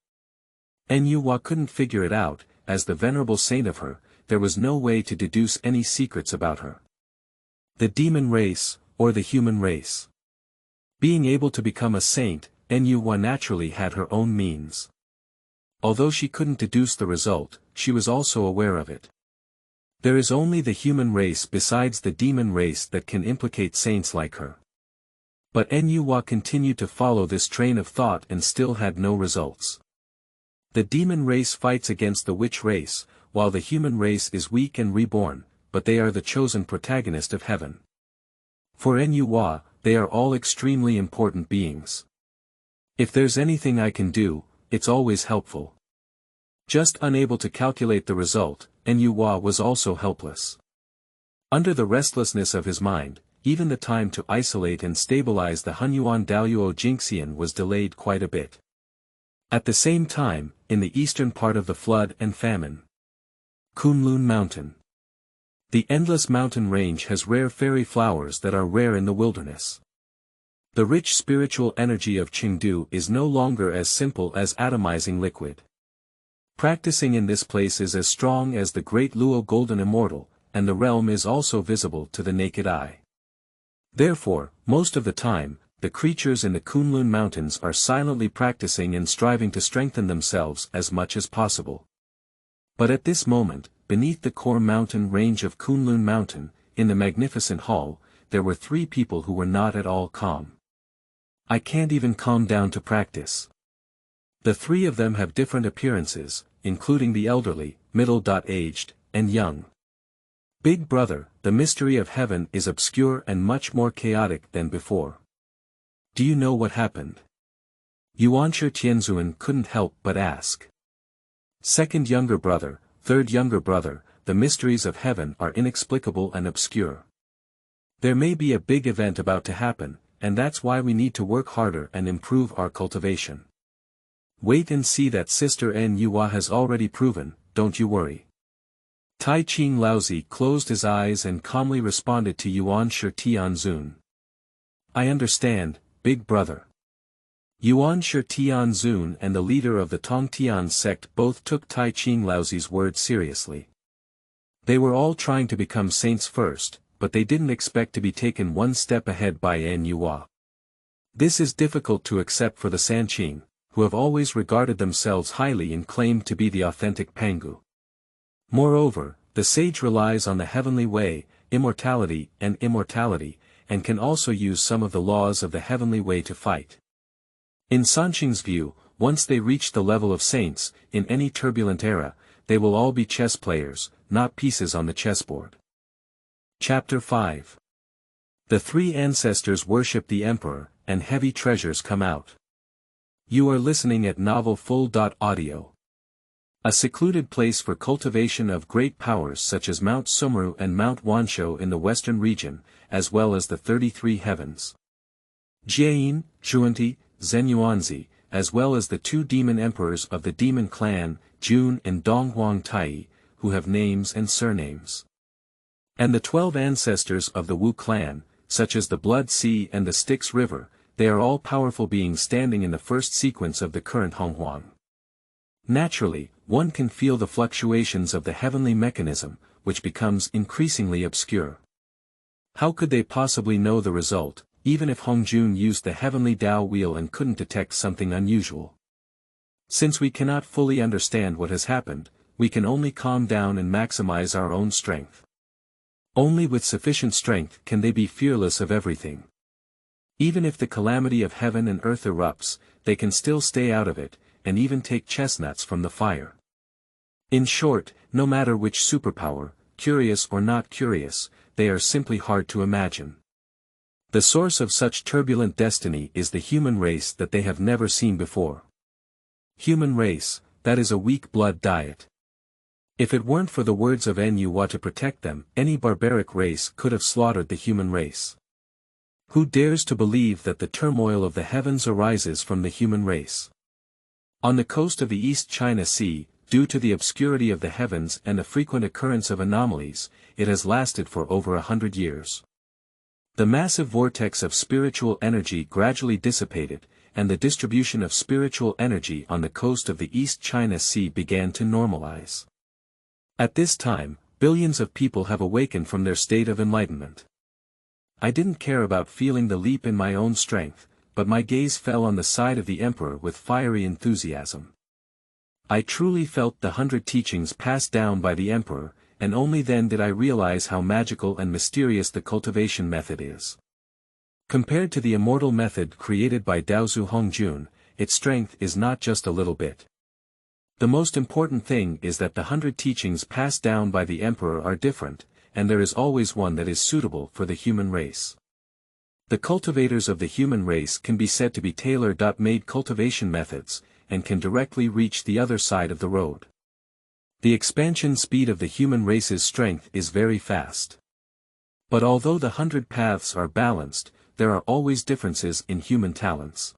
Nu Hua couldn't figure it out, as the venerable saint of her, there was no way to deduce any secrets about her. The demon race, or the human race. Being able to become a saint, Nu Hua naturally had her own means. Although she couldn't deduce the result, she was also aware of it. There is only the human race besides the demon race that can implicate saints like her. But Nu Hua continued to follow this train of thought and still had no results. The demon race fights against the witch race, while the human race is weak and reborn, but they are the chosen protagonist of heaven. For Nu Hua, they are all extremely important beings. If there's anything I can do, it's always helpful. Just unable to calculate the result, Nu Hua was also helpless. Under the restlessness of his mind, even the time to isolate and stabilize the Honghuang Daluo Jingxian was delayed quite a bit. At the same time, in the eastern part of the flood and famine, Kunlun Mountain. The endless mountain range has rare fairy flowers that are rare in the wilderness. The rich spiritual energy of Chengdu is no longer as simple as atomizing liquid. Practicing in this place is as strong as the Great Luo Golden Immortal, and the realm is also visible to the naked eye. Therefore, most of the time, the creatures in the Kunlun Mountains are silently practicing and striving to strengthen themselves as much as possible. But at this moment, beneath the core mountain range of Kunlun Mountain, in the magnificent hall, there were 3 people who were not at all calm. I can't even calm down to practice. The 3 of them have different appearances, including the elderly, middle-aged, and young. Big brother, the mystery of heaven is obscure and much more chaotic than before. Do you know what happened? Yuanshi Tianzuan couldn't help but ask. Second younger brother, third younger brother, the mysteries of heaven are inexplicable and obscure. There may be a big event about to happen, and that's why we need to work harder and improve our cultivation. Wait and see that Sister Nu Hua has already proven, don't you worry. Tai Ching Laozi closed his eyes and calmly responded to Yuan Shi Tianzun. I understand, big brother. Yuan Shi Tianzun and the leader of the Tongtian sect both took Tai Ching Laozi's words seriously. They were all trying to become saints first, but they didn't expect to be taken one step ahead by An Yuhua. This is difficult to accept for the Sanqing, who have always regarded themselves highly and claimed to be the authentic Pangu. Moreover, the sage relies on the heavenly way, immortality, and can also use some of the laws of the heavenly way to fight. In Sanqing's view, once they reach the level of saints, in any turbulent era, they will all be chess players, not pieces on the chessboard. Chapter 5. The three ancestors worship the emperor, and heavy treasures come out. You are listening at novelfull.audio. A secluded place for cultivation of great powers such as Mount Sumru and Mount Wanshou in the western region, as well as the 33 heavens. Jiayin, Zhuanti, Zenyuanzi, as well as the two demon emperors of the demon clan, Jun and Donghuang Tai, who have names and surnames. And the 12 ancestors of the Wu clan, such as the Blood Sea and the Styx River, they are all powerful beings standing in the first sequence of the current Honghuang. Naturally, one can feel the fluctuations of the heavenly mechanism, which becomes increasingly obscure. How could they possibly know the result, even if Hongjun used the heavenly Tao wheel and couldn't detect something unusual? Since we cannot fully understand what has happened, we can only calm down and maximize our own strength. Only with sufficient strength can they be fearless of everything. Even if the calamity of heaven and earth erupts, they can still stay out of it, and even take chestnuts from the fire. In short, no matter which superpower, curious or not curious, they are simply hard to imagine. The source of such turbulent destiny is the human race that they have never seen before. Human race, that is a weak blood diet. If it weren't for the words of An Yuhua to protect them, any barbaric race could have slaughtered the human race. Who dares to believe that the turmoil of the heavens arises from the human race? On the coast of the East China Sea, due to the obscurity of the heavens and the frequent occurrence of anomalies, it has lasted for over 100 years. The massive vortex of spiritual energy gradually dissipated, and the distribution of spiritual energy on the coast of the East China Sea began to normalize. At this time, billions of people have awakened from their state of enlightenment. I didn't care about feeling the leap in my own strength, but my gaze fell on the side of the emperor with fiery enthusiasm. I truly felt the 100 teachings passed down by the emperor, and only then did I realize how magical and mysterious the cultivation method is. Compared to the immortal method created by Daozu Hongjun, its strength is not just a little bit. The most important thing is that the 100 teachings passed down by the emperor are different, and there is always one that is suitable for the human race. The cultivators of the human race can be said to be tailor-made cultivation methods, and can directly reach the other side of the road. The expansion speed of the human race's strength is very fast. But although the 100 paths are balanced, there are always differences in human talents.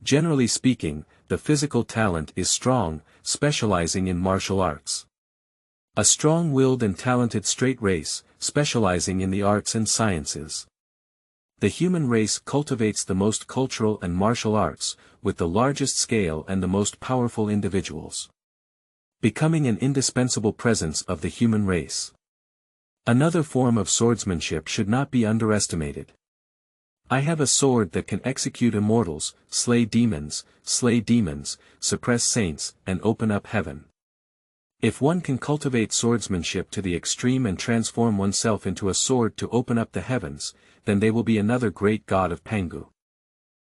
Generally speaking, the physical talent is strong, specializing in martial arts. A strong-willed and talented straight race, specializing in the arts and sciences. The human race cultivates the most cultural and martial arts, with the largest scale and the most powerful individuals. Becoming an indispensable presence of the human race. Another form of swordsmanship should not be underestimated. I have a sword that can execute immortals, slay demons, suppress saints, and open up heaven. If one can cultivate swordsmanship to the extreme and transform oneself into a sword to open up the heavens, then they will be another great god of Pangu.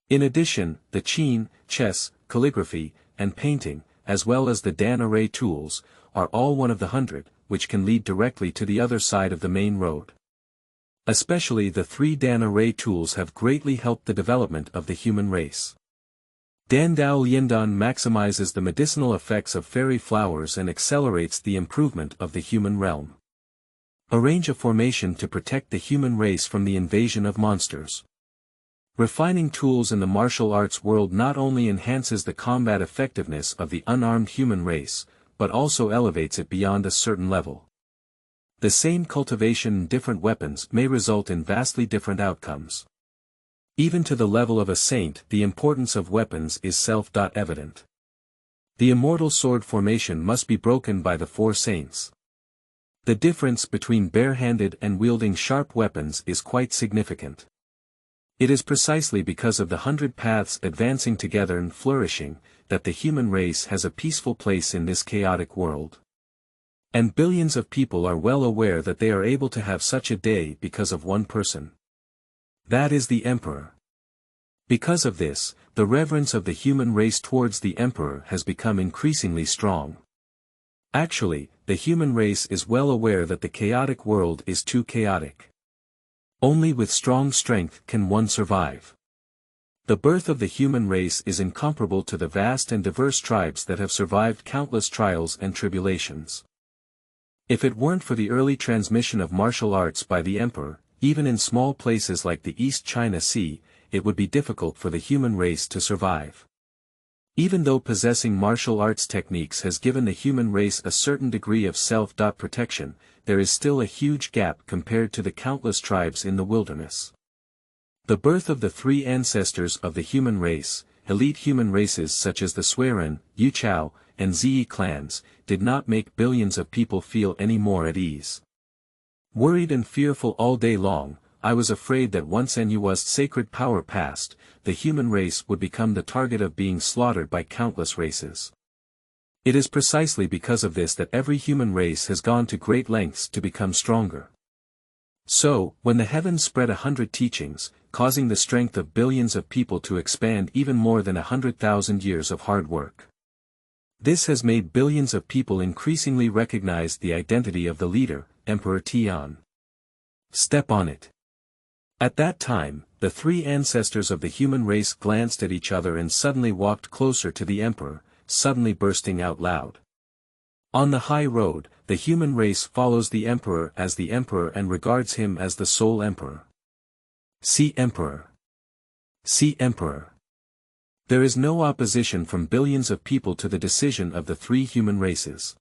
In addition, the qin, chess, calligraphy, and painting, as well as the Dan array tools, are all one of the 100, which can lead directly to the other side of the main road. Especially the 3 Dan array tools have greatly helped the development of the human race. Dan Dao Liandan maximizes the medicinal effects of fairy flowers and accelerates the improvement of the human realm. Arrange a formation to protect the human race from the invasion of monsters. Refining tools in the martial arts world not only enhances the combat effectiveness of the unarmed human race, but also elevates it beyond a certain level. The same cultivation in different weapons may result in vastly different outcomes. Even to the level of a saint, the importance of weapons is self-evident. The immortal sword formation must be broken by the 4 saints. The difference between bare-handed and wielding sharp weapons is quite significant. It is precisely because of the 100 paths advancing together and flourishing, that the human race has a peaceful place in this chaotic world. And billions of people are well aware that they are able to have such a day because of one person. That is the Emperor. Because of this, the reverence of the human race towards the Emperor has become increasingly strong. Actually, the human race is well aware that the chaotic world is too chaotic. Only with strong strength can one survive. The birth of the human race is incomparable to the vast and diverse tribes that have survived countless trials and tribulations. If it weren't for the early transmission of martial arts by the Emperor, even in small places like the East China Sea, it would be difficult for the human race to survive. Even though possessing martial arts techniques has given the human race a certain degree of self-protection, there is still a huge gap compared to the countless tribes in the wilderness. The birth of the 3 ancestors of the human race, elite human races such as the Suiren, Yuchao, and Ziyi clans, did not make billions of people feel any more at ease. Worried and fearful all day long, I was afraid that once Enuwa's sacred power passed, the human race would become the target of being slaughtered by countless races. It is precisely because of this that every human race has gone to great lengths to become stronger. So, when the heavens spread 100 teachings, causing the strength of billions of people to expand even more than 100,000 years of hard work. This has made billions of people increasingly recognize the identity of the leader, Emperor Tian. Step on it. At that time, the 3 ancestors of the human race glanced at each other and suddenly walked closer to the Emperor, suddenly bursting out loud. On the high road, the human race follows the Emperor as the Emperor and regards him as the sole Emperor. See Emperor. See Emperor. There is no opposition from billions of people to the decision of the 3 human races.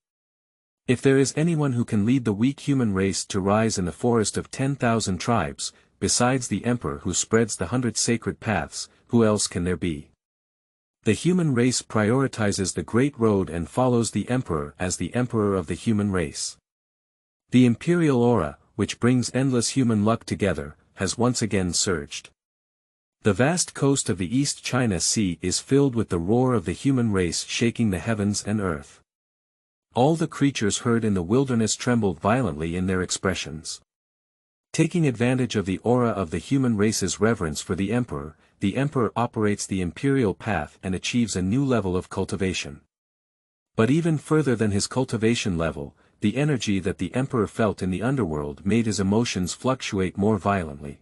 If there is anyone who can lead the weak human race to rise in the forest of 10,000 tribes, besides the Emperor who spreads the 100 sacred paths, who else can there be? The human race prioritizes the Great Road and follows the Emperor as the Emperor of the human race. The imperial aura, which brings endless human luck together, has once again surged. The vast coast of the East China Sea is filled with the roar of the human race shaking the heavens and earth. All the creatures heard in the wilderness trembled violently in their expressions. Taking advantage of the aura of the human race's reverence for the Emperor operates the imperial path and achieves a new level of cultivation. But even further than his cultivation level, the energy that the Emperor felt in the underworld made his emotions fluctuate more violently.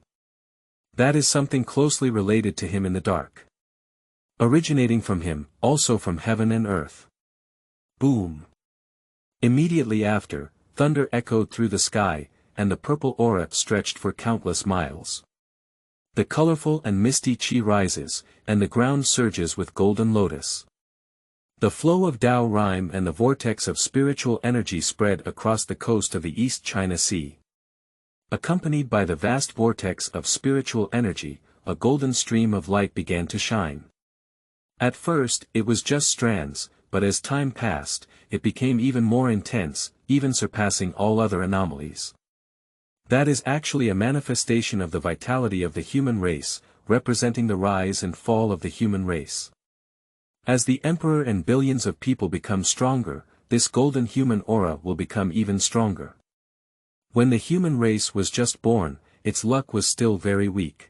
That is something closely related to him in the dark. Originating from him, also from heaven and earth. Boom! Immediately after, thunder echoed through the sky, and the purple aura stretched for countless miles. The colorful and misty chi rises, and the ground surges with golden lotus. The flow of Tao rhyme and the vortex of spiritual energy spread across the coast of the East China Sea. Accompanied by the vast vortex of spiritual energy, a golden stream of light began to shine. At first, it was just strands, but as time passed, it became even more intense, even surpassing all other anomalies. That is actually a manifestation of the vitality of the human race, representing the rise and fall of the human race. As the Emperor and billions of people become stronger, this golden human aura will become even stronger. When the human race was just born, its luck was still very weak.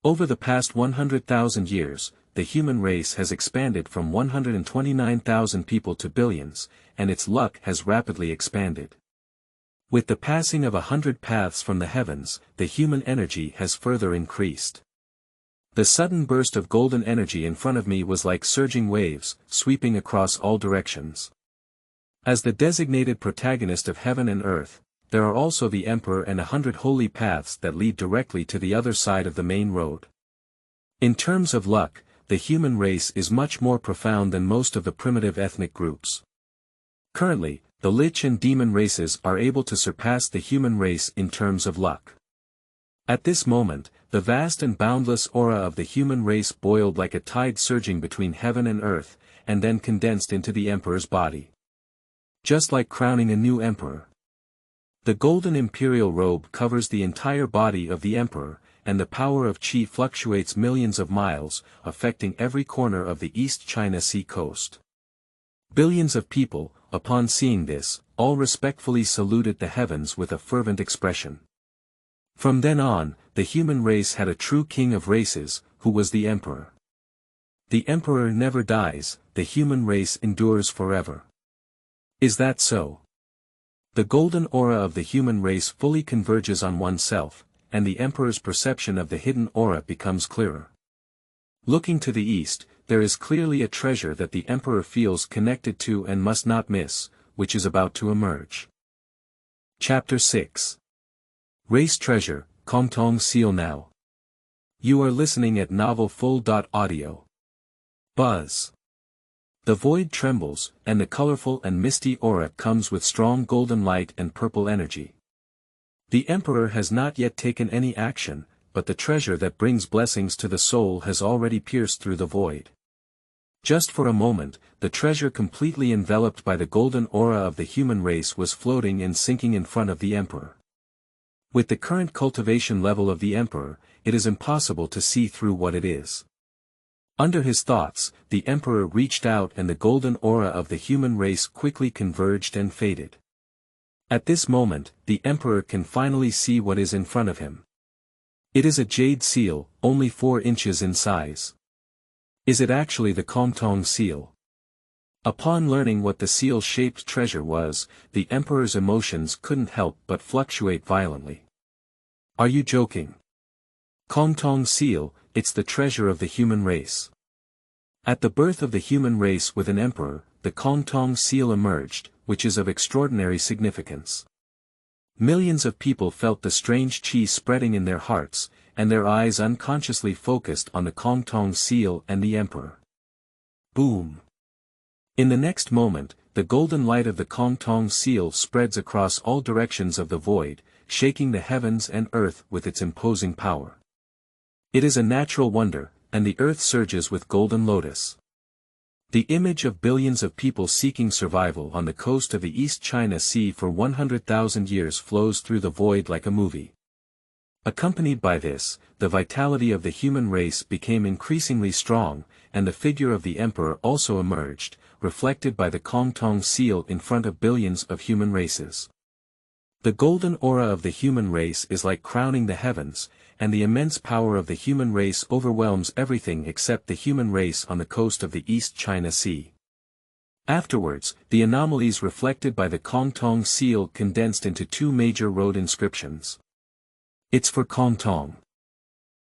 Over the past 100,000 years, the human race has expanded from 129,000 people to billions, and its luck has rapidly expanded. With the passing of 100 paths from the heavens, the human energy has further increased. The sudden burst of golden energy in front of me was like surging waves, sweeping across all directions. As the designated protagonist of heaven and earth, there are also the Emperor and 100 holy paths that lead directly to the other side of the main road. In terms of luck, the human race is much more profound than most of the primitive ethnic groups. Currently, the Lich and Demon races are able to surpass the human race in terms of luck. At this moment, the vast and boundless aura of the human race boiled like a tide surging between heaven and earth, and then condensed into the Emperor's body. Just like crowning a new Emperor. The golden imperial robe covers the entire body of the Emperor, and the power of Qi fluctuates millions of miles, affecting every corner of the East China Sea coast. Billions of people, upon seeing this, all respectfully saluted the heavens with a fervent expression. From then on, the human race had a true king of races, who was the Emperor. The Emperor never dies, the human race endures forever. Is that so? The golden aura of the human race fully converges on oneself, and the Emperor's perception of the hidden aura becomes clearer. Looking to the east, there is clearly a treasure that the Emperor feels connected to and must not miss, which is about to emerge. Chapter 6. Race Treasure, Kongtong Seal Now. You are listening at novelfull.audio. Buzz. The void trembles, and the colorful and misty aura comes with strong golden light and purple energy. The Emperor has not yet taken any action, but the treasure that brings blessings to the soul has already pierced through the void. Just for a moment, the treasure completely enveloped by the golden aura of the human race was floating and sinking in front of the Emperor. With the current cultivation level of the Emperor, it is impossible to see through what it is. Under his thoughts, the Emperor reached out and the golden aura of the human race quickly converged and faded. At this moment, the Emperor can finally see what is in front of him. It is a jade seal, only 4 inches in size. Is it actually the Kongtong seal? Upon learning what the seal-shaped treasure was, the Emperor's emotions couldn't help but fluctuate violently. Are you joking? Kongtong seal, it's the treasure of the human race. At the birth of the human race with an Emperor, the Kongtong seal emerged, which is of extraordinary significance. Millions of people felt the strange qi spreading in their hearts, and their eyes unconsciously focused on the Kongtong seal and the Emperor. Boom! In the next moment, the golden light of the Kongtong seal spreads across all directions of the void, shaking the heavens and earth with its imposing power. It is a natural wonder, and the earth surges with golden lotus. The image of billions of people seeking survival on the coast of the East China Sea for 100,000 years flows through the void like a movie. Accompanied by this, the vitality of the human race became increasingly strong, and the figure of the Emperor also emerged, reflected by the Kongtong seal in front of billions of human races. The golden aura of the human race is like crowning the heavens, and the immense power of the human race overwhelms everything except the human race on the coast of the East China Sea. Afterwards, the anomalies reflected by the Kongtong seal condensed into 2 major road inscriptions. It's for Kongtong.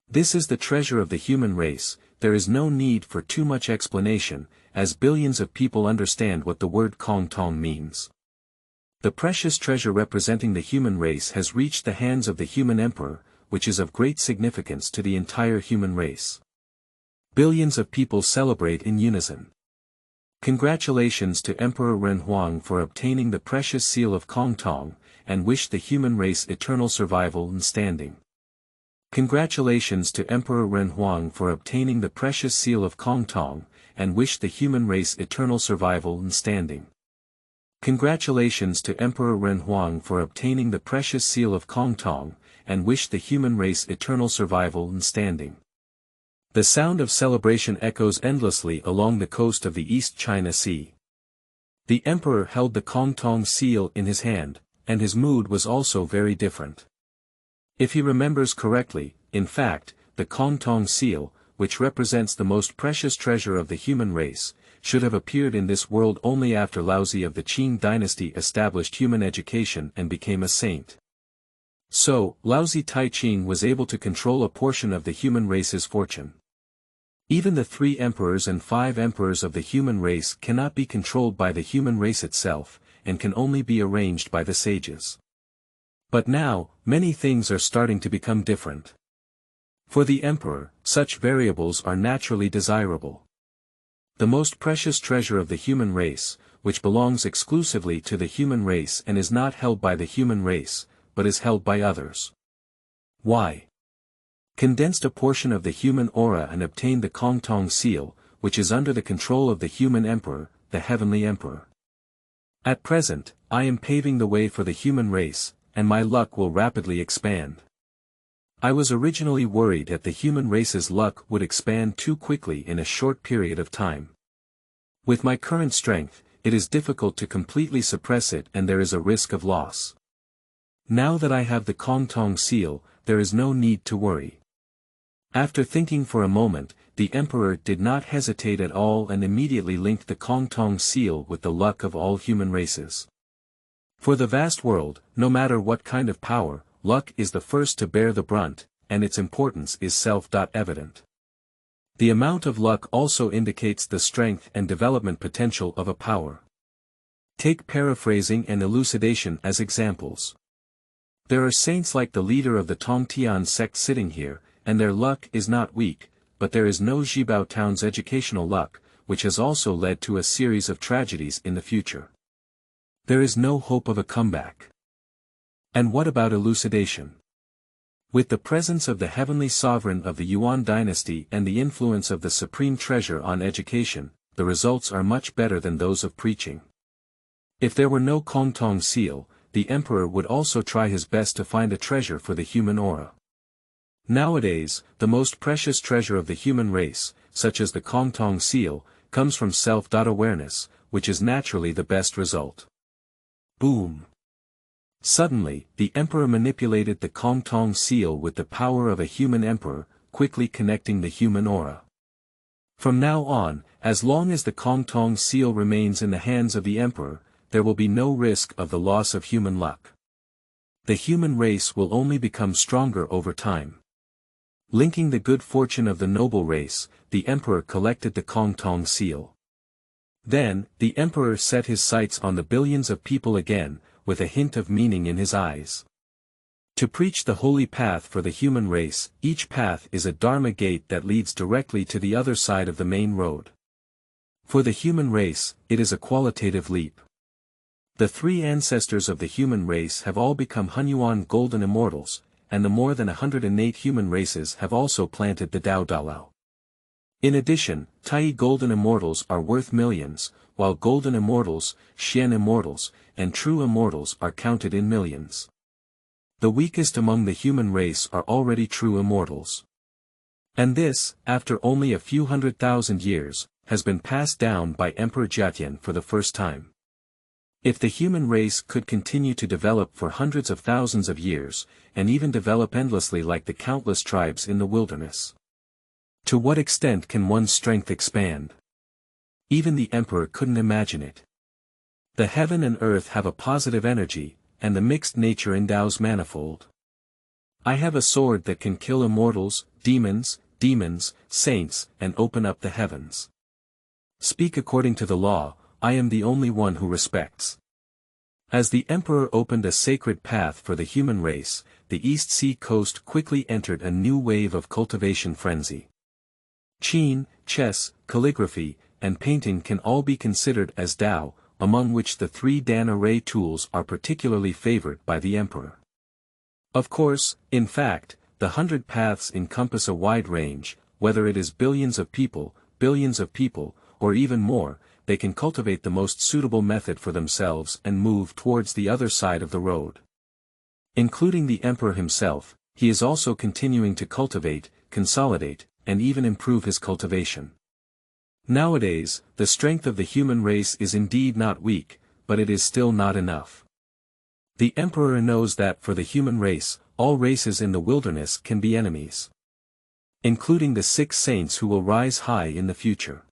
This is the treasure of the human race. There is no need for too much explanation, as billions of people understand what the word Kongtong means. The precious treasure representing the human race has reached the hands of the human Emperor, which is of great significance to the entire human race. Billions of people celebrate in unison. Congratulations to Emperor Honghuang for obtaining the precious seal of Kongtong, and wish the human race eternal survival and standing. Congratulations to Emperor Honghuang for obtaining the precious seal of Kongtong, and wish the human race eternal survival and standing. Congratulations to Emperor Honghuang for obtaining the precious seal of Kongtong, and wish the human race eternal survival and standing. The sound of celebration echoes endlessly along the coast of the East China Sea. The Emperor held the Kongtong seal in his hand, and his mood was also very different. If he remembers correctly, in fact, the Kongtong seal, which represents the most precious treasure of the human race, should have appeared in this world only after Laozi of the Qing dynasty established human education and became a saint. So, Laozi Taiching was able to control a portion of the human race's fortune. Even the 3 emperors and 5 emperors of the human race cannot be controlled by the human race itself, and can only be arranged by the sages. But now, many things are starting to become different. For the emperor, such variables are naturally desirable. The most precious treasure of the human race, which belongs exclusively to the human race and is not held by the human race, but is held by others. Why? Condensed a portion of the human aura and obtained the Kongtong seal, which is under the control of the human emperor, the heavenly emperor. At present, I am paving the way for the human race, and my luck will rapidly expand. I was originally worried that the human race's luck would expand too quickly in a short period of time. With my current strength, it is difficult to completely suppress it and there is a risk of loss. Now that I have the Kongtong seal, there is no need to worry. After thinking for a moment, the emperor did not hesitate at all and immediately linked the Kongtong seal with the luck of all human races. For the vast world, no matter what kind of power, luck is the first to bear the brunt, and its importance is self-evident. The amount of luck also indicates the strength and development potential of a power. Take paraphrasing and elucidation as examples. There are saints like the leader of the Tongtian sect sitting here, and their luck is not weak, but there is no Zhibao town's educational luck, which has also led to a series of tragedies in the future. There is no hope of a comeback. And what about elucidation? With the presence of the heavenly sovereign of the Yuan dynasty and the influence of the supreme treasure on education, the results are much better than those of preaching. If there were no Kongtong seal, the emperor would also try his best to find a treasure for the human aura. Nowadays, the most precious treasure of the human race, such as the Kongtong seal, comes from self-awareness, which is naturally the best result. Boom! Suddenly, the emperor manipulated the Kongtong seal with the power of a human emperor, quickly connecting the human aura. From now on, as long as the Kongtong seal remains in the hands of the emperor, there will be no risk of the loss of human luck. The human race will only become stronger over time. Linking the good fortune of the noble race, the emperor collected the Kongtong seal. Then, the emperor set his sights on the billions of people again, with a hint of meaning in his eyes. To preach the holy path for the human race, each path is a Dharma gate that leads directly to the other side of the main road. For the human race, it is a qualitative leap. The three ancestors of the human race have all become Honghuang Golden Immortals, and the more than 108 human races have also planted the Dao Dalao. In addition, Tai Golden Immortals are worth millions, while Golden Immortals, Xian Immortals, and True Immortals are counted in millions. The weakest among the human race are already True Immortals. And this, after only a few 100,000 years, has been passed down by Emperor Jiatian for the first time. If the human race could continue to develop for hundreds of thousands of years, and even develop endlessly like the countless tribes in the wilderness. To what extent can one's strength expand? Even the emperor couldn't imagine it. The heaven and earth have a positive energy, and the mixed nature endows manifold. I have a sword that can kill immortals, demons, saints, and open up the heavens. Speak according to the law, I am the only one who respects. As the emperor opened a sacred path for the human race, the East Sea coast quickly entered a new wave of cultivation frenzy. Qin, chess, calligraphy, and painting can all be considered as Dao, among which the three Dan array tools are particularly favored by the emperor. Of course, in fact, the 100 paths encompass a wide range, whether it is billions of people, or even more, they can cultivate the most suitable method for themselves and move towards the other side of the road. Including the emperor himself, he is also continuing to cultivate, consolidate, and even improve his cultivation. Nowadays, the strength of the human race is indeed not weak, but it is still not enough. The emperor knows that for the human race, all races in the wilderness can be enemies. Including the 6 saints who will rise high in the future.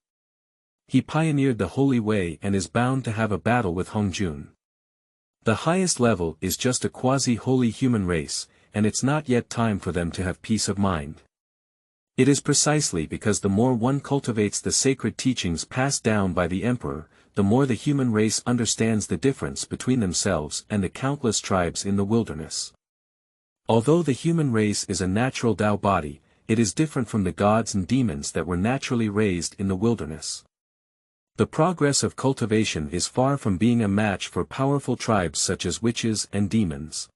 He pioneered the holy way and is bound to have a battle with Hongjun. The highest level is just a quasi-holy human race, and it's not yet time for them to have peace of mind. It is precisely because the more one cultivates the sacred teachings passed down by the emperor, the more the human race understands the difference between themselves and the countless tribes in the wilderness. Although the human race is a natural Tao body, it is different from the gods and demons that were naturally raised in the wilderness. The progress of cultivation is far from being a match for powerful tribes such as witches and demons.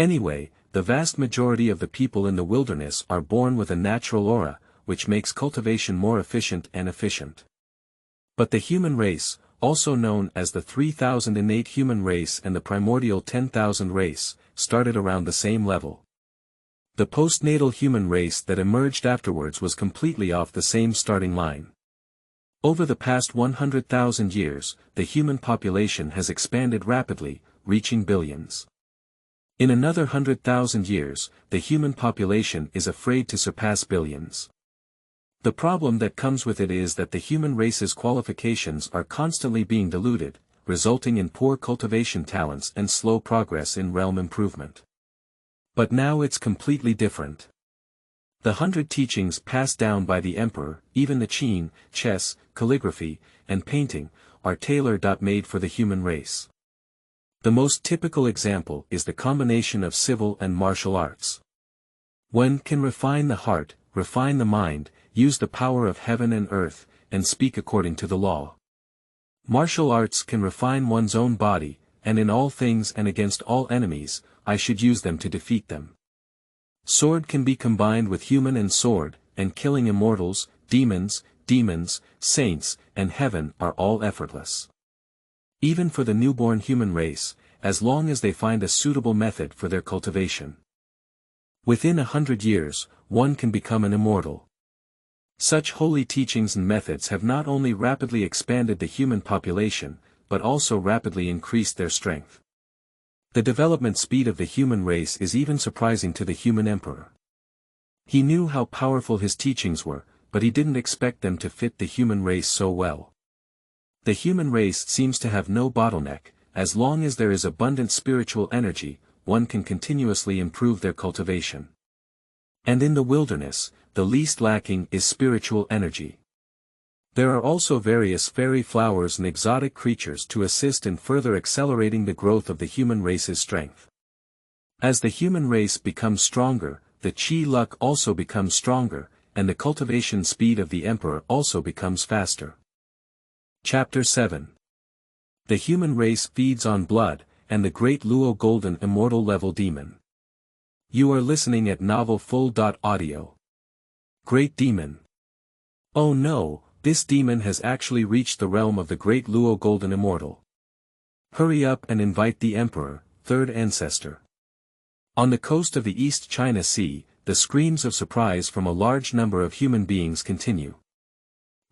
Anyway, the vast majority of the people in the wilderness are born with a natural aura, which makes cultivation more efficient and efficient. But the human race, also known as the 3000 innate human race and the primordial 10,000 race, started around the same level. The postnatal human race that emerged afterwards was completely off the same starting line. Over the past 100,000 years, the human population has expanded rapidly, reaching billions. In another 100,000 years, the human population is afraid to surpass billions. The problem that comes with it is that the human race's qualifications are constantly being diluted, resulting in poor cultivation talents and slow progress in realm improvement. But now it's completely different. The 100 teachings passed down by the emperor, even the qin, chess, calligraphy, and painting, are tailor-made for the human race. The most typical example is the combination of civil and martial arts. One can refine the heart, refine the mind, use the power of heaven and earth, and speak according to the law. Martial arts can refine one's own body, and in all things and against all enemies, I should use them to defeat them. Sword can be combined with human and sword, and killing immortals, demons, saints, and heaven are all effortless. Even for the newborn human race, as long as they find a suitable method for their cultivation. Within 100 years, one can become an immortal. Such holy teachings and methods have not only rapidly expanded the human population, but also rapidly increased their strength. The development speed of the human race is even surprising to the human emperor. He knew how powerful his teachings were, but he didn't expect them to fit the human race so well. The human race seems to have no bottleneck. As long as there is abundant spiritual energy, one can continuously improve their cultivation. And in the wilderness, the least lacking is spiritual energy. There are also various fairy flowers and exotic creatures to assist in further accelerating the growth of the human race's strength. As the human race becomes stronger, the chi luck also becomes stronger, and the cultivation speed of the emperor also becomes faster. Chapter 7. The human race feeds on blood, and the Great Luo Golden Immortal level demon. You are listening at novelfull.audio. Great Demon. Oh no, this demon has actually reached the realm of the Great Luo Golden Immortal. Hurry up and invite the Emperor, third ancestor. On the coast of the East China Sea, the screams of surprise from a large number of human beings continue.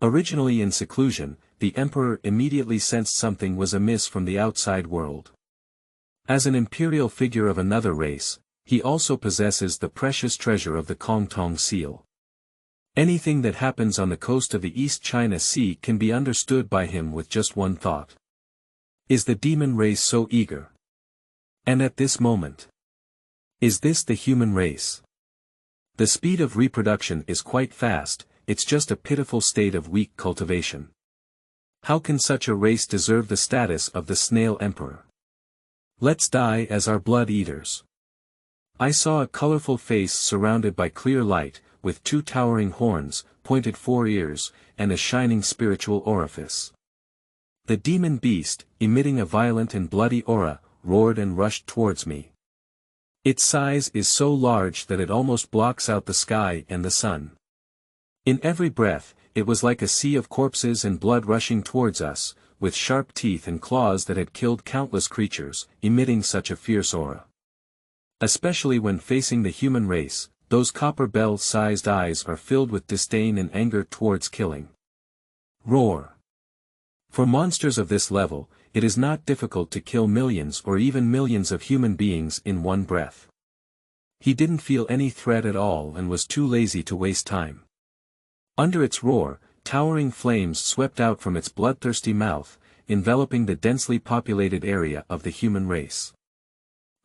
Originally in seclusion, the Emperor immediately sensed something was amiss from the outside world. As an imperial figure of another race, he also possesses the precious treasure of the Kongtong seal. Anything that happens on the coast of the East China Sea can be understood by him with just one thought. Is the demon race so eager? And at this moment, is this the human race? The speed of reproduction is quite fast, it's just a pitiful state of weak cultivation. How can such a race deserve the status of the snail emperor? Let's die as our blood eaters. I saw a colorful face surrounded by clear light, with 2 towering horns, pointed 4 ears, and a shining spiritual orifice. The demon beast, emitting a violent and bloody aura, roared and rushed towards me. Its size is so large that it almost blocks out the sky and the sun. In every breath, it was like a sea of corpses and blood rushing towards us, with sharp teeth and claws that had killed countless creatures, emitting such a fierce aura. Especially when facing the human race, those copper bell-sized eyes are filled with disdain and anger towards killing. Roar. For monsters of this level, it is not difficult to kill millions or even millions of human beings in one breath. He didn't feel any threat at all and was too lazy to waste time. Under its roar, towering flames swept out from its bloodthirsty mouth, enveloping the densely populated area of the human race.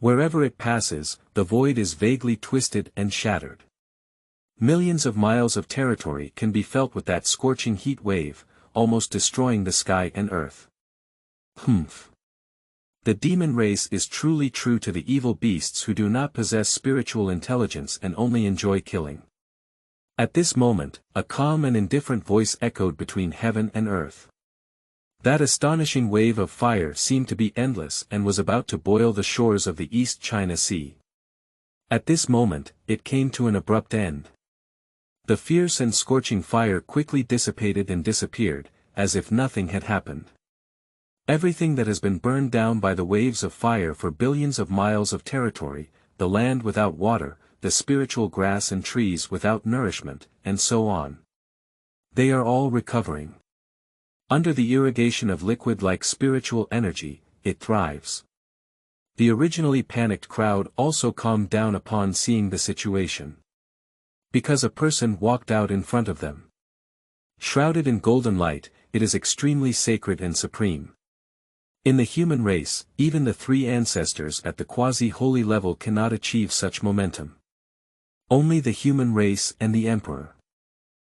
Wherever it passes, the void is vaguely twisted and shattered. Millions of miles of territory can be felt with that scorching heat wave, almost destroying the sky and earth. Humph. The demon race is truly true to the evil beasts who do not possess spiritual intelligence and only enjoy killing. At this moment, a calm and indifferent voice echoed between heaven and earth. That astonishing wave of fire seemed to be endless and was about to boil the shores of the East China Sea. At this moment, it came to an abrupt end. The fierce and scorching fire quickly dissipated and disappeared, as if nothing had happened. Everything that has been burned down by the waves of fire for billions of miles of territory, the land without water, the spiritual grass and trees without nourishment, and so on. They are all recovering. Under the irrigation of liquid-like spiritual energy, it thrives. The originally panicked crowd also calmed down upon seeing the situation. Because a person walked out in front of them. Shrouded in golden light, it is extremely sacred and supreme. In the human race, even the three ancestors at the quasi-holy level cannot achieve such momentum. Only the human race and the Emperor.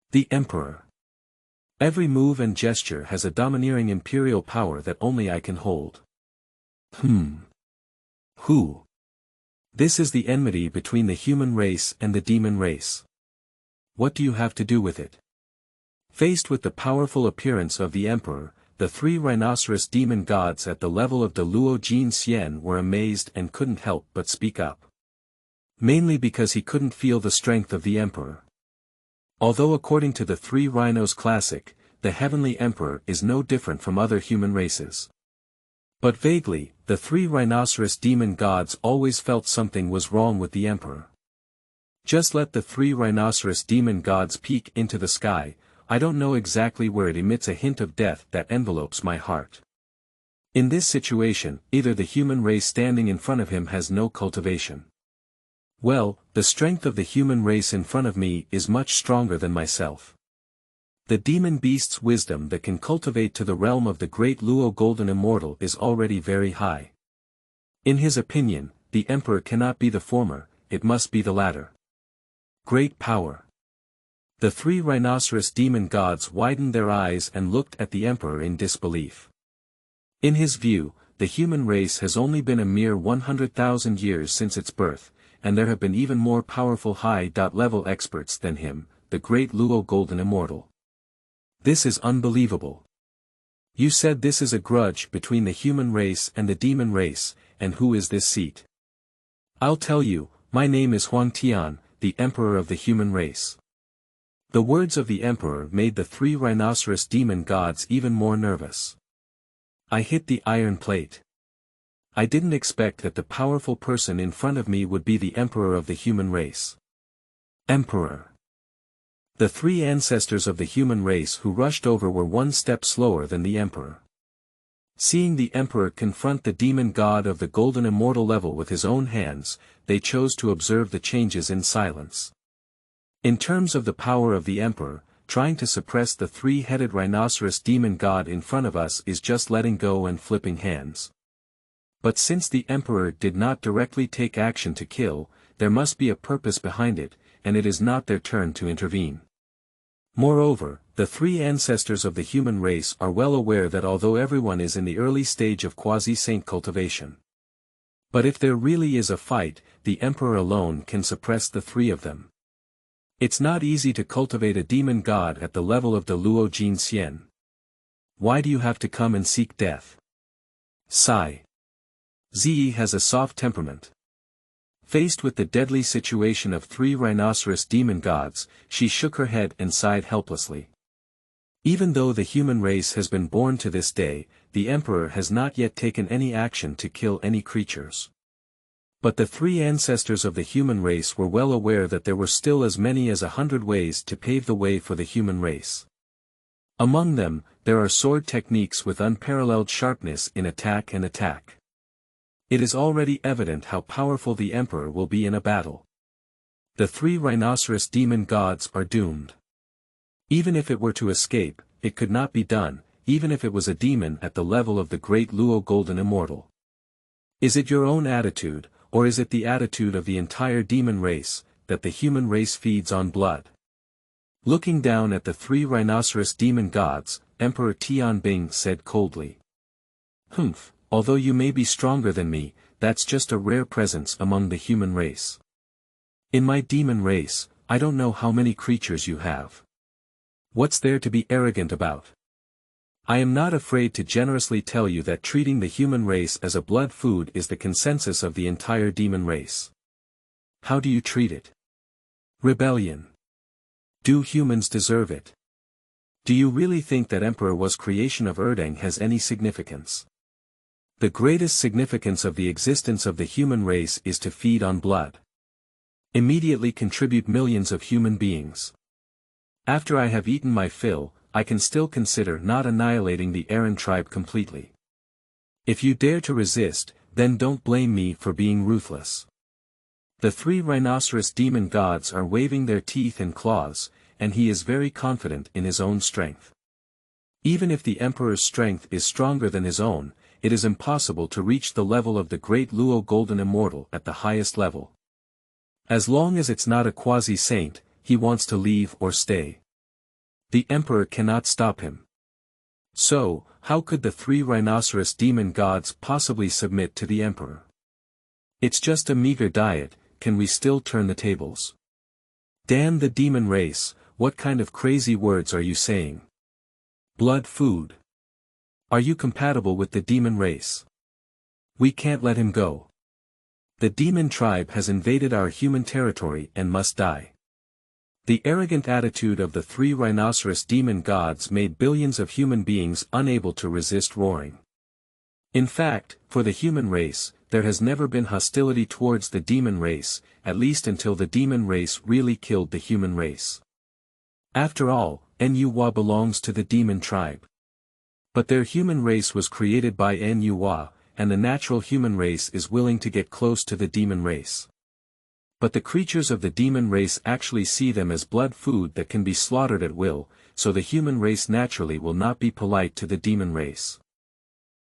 The Emperor. Every move and gesture has a domineering imperial power that only I can hold. Who? This is the enmity between the human race and the demon race. What do you have to do with it? Faced with the powerful appearance of the Emperor, the three rhinoceros demon gods at the level of the Luo Jin Xian were amazed and couldn't help but speak up. Mainly because he couldn't feel the strength of the Emperor. Although according to the Three Rhinos Classic, the Heavenly Emperor is no different from other human races. But vaguely, the three rhinoceros demon gods always felt something was wrong with the Emperor. Just let the three rhinoceros demon gods peek into the sky, I don't know exactly where it emits a hint of death that envelopes my heart. In this situation, either the human race standing in front of him has no cultivation. Well, the strength of the human race in front of me is much stronger than myself. The demon beast's wisdom that can cultivate to the realm of the Great Luo Golden Immortal is already very high. In his opinion, the Emperor cannot be the former, it must be the latter. Great power. The three rhinoceros demon gods widened their eyes and looked at the Emperor in disbelief. In his view, the human race has only been a mere 100,000 years since its birth, and there have been even more powerful high-level experts than him, the Great Luo Golden Immortal. This is unbelievable. You said this is a grudge between the human race and the demon race, and who is this seat? I'll tell you, my name is Huang Tian, the Emperor of the human race. The words of the Emperor made the three rhinoceros demon gods even more nervous. I hit the iron plate. I didn't expect that the powerful person in front of me would be the Emperor of the human race. Emperor. The three ancestors of the human race who rushed over were one step slower than the Emperor. Seeing the Emperor confront the demon god of the golden immortal level with his own hands, they chose to observe the changes in silence. In terms of the power of the Emperor, trying to suppress the three-headed rhinoceros demon god in front of us is just letting go and flipping hands. But since the Emperor did not directly take action to kill, there must be a purpose behind it, and it is not their turn to intervene. Moreover, the three ancestors of the human race are well aware that although everyone is in the early stage of quasi-saint cultivation. But if there really is a fight, the Emperor alone can suppress the three of them. It's not easy to cultivate a demon god at the level of the Luo Jin Xian. Why do you have to come and seek death? Sigh. Ziyi has a soft temperament. Faced with the deadly situation of three rhinoceros demon gods, she shook her head and sighed helplessly. Even though the human race has been born to this day, the Emperor has not yet taken any action to kill any creatures. But the three ancestors of the human race were well aware that there were still as many as 100 ways to pave the way for the human race. Among them, there are sword techniques with unparalleled sharpness in attack and attack. It is already evident how powerful the Emperor will be in a battle. The three rhinoceros demon gods are doomed. Even if it were to escape, it could not be done, even if it was a demon at the level of the Great Luo Golden Immortal. Is it your own attitude, or is it the attitude of the entire demon race, that the human race feeds on blood? Looking down at the three rhinoceros demon gods, Emperor Tianbing said coldly. Humph. Although you may be stronger than me, that's just a rare presence among the human race. In my demon race, I don't know how many creatures you have. What's there to be arrogant about? I am not afraid to generously tell you that treating the human race as a blood food is the consensus of the entire demon race. How do you treat it? Rebellion. Do humans deserve it? Do you really think that Emperor Was creation of Erdang has any significance? The greatest significance of the existence of the human race is to feed on blood. Immediately contribute millions of human beings. After I have eaten my fill, I can still consider not annihilating the Aaron tribe completely. If you dare to resist, then don't blame me for being ruthless. The 3 rhinoceros demon gods are waving their teeth and claws, and he is very confident in his own strength. Even if the Emperor's strength is stronger than his own, it is impossible to reach the level of the Great Luo Golden Immortal at the highest level. As long as it's not a quasi-saint, he wants to leave or stay. The Emperor cannot stop him. So, how could the 3 rhinoceros demon gods possibly submit to the Emperor? It's just a meager diet. Can we still turn the tables? Damn the demon race, what kind of crazy words are you saying? Blood food. Are you compatible with the demon race? We can't let him go. The demon tribe has invaded our human territory and must die. The arrogant attitude of the 3 rhinoceros demon gods made billions of human beings unable to resist roaring. In fact, for the human race, there has never been hostility towards the demon race, at least until the demon race really killed the human race. After all, Nuwa belongs to the demon tribe. But their human race was created by Nuwa, and the natural human race is willing to get close to the demon race. But the creatures of the demon race actually see them as blood food that can be slaughtered at will, so the human race naturally will not be polite to the demon race.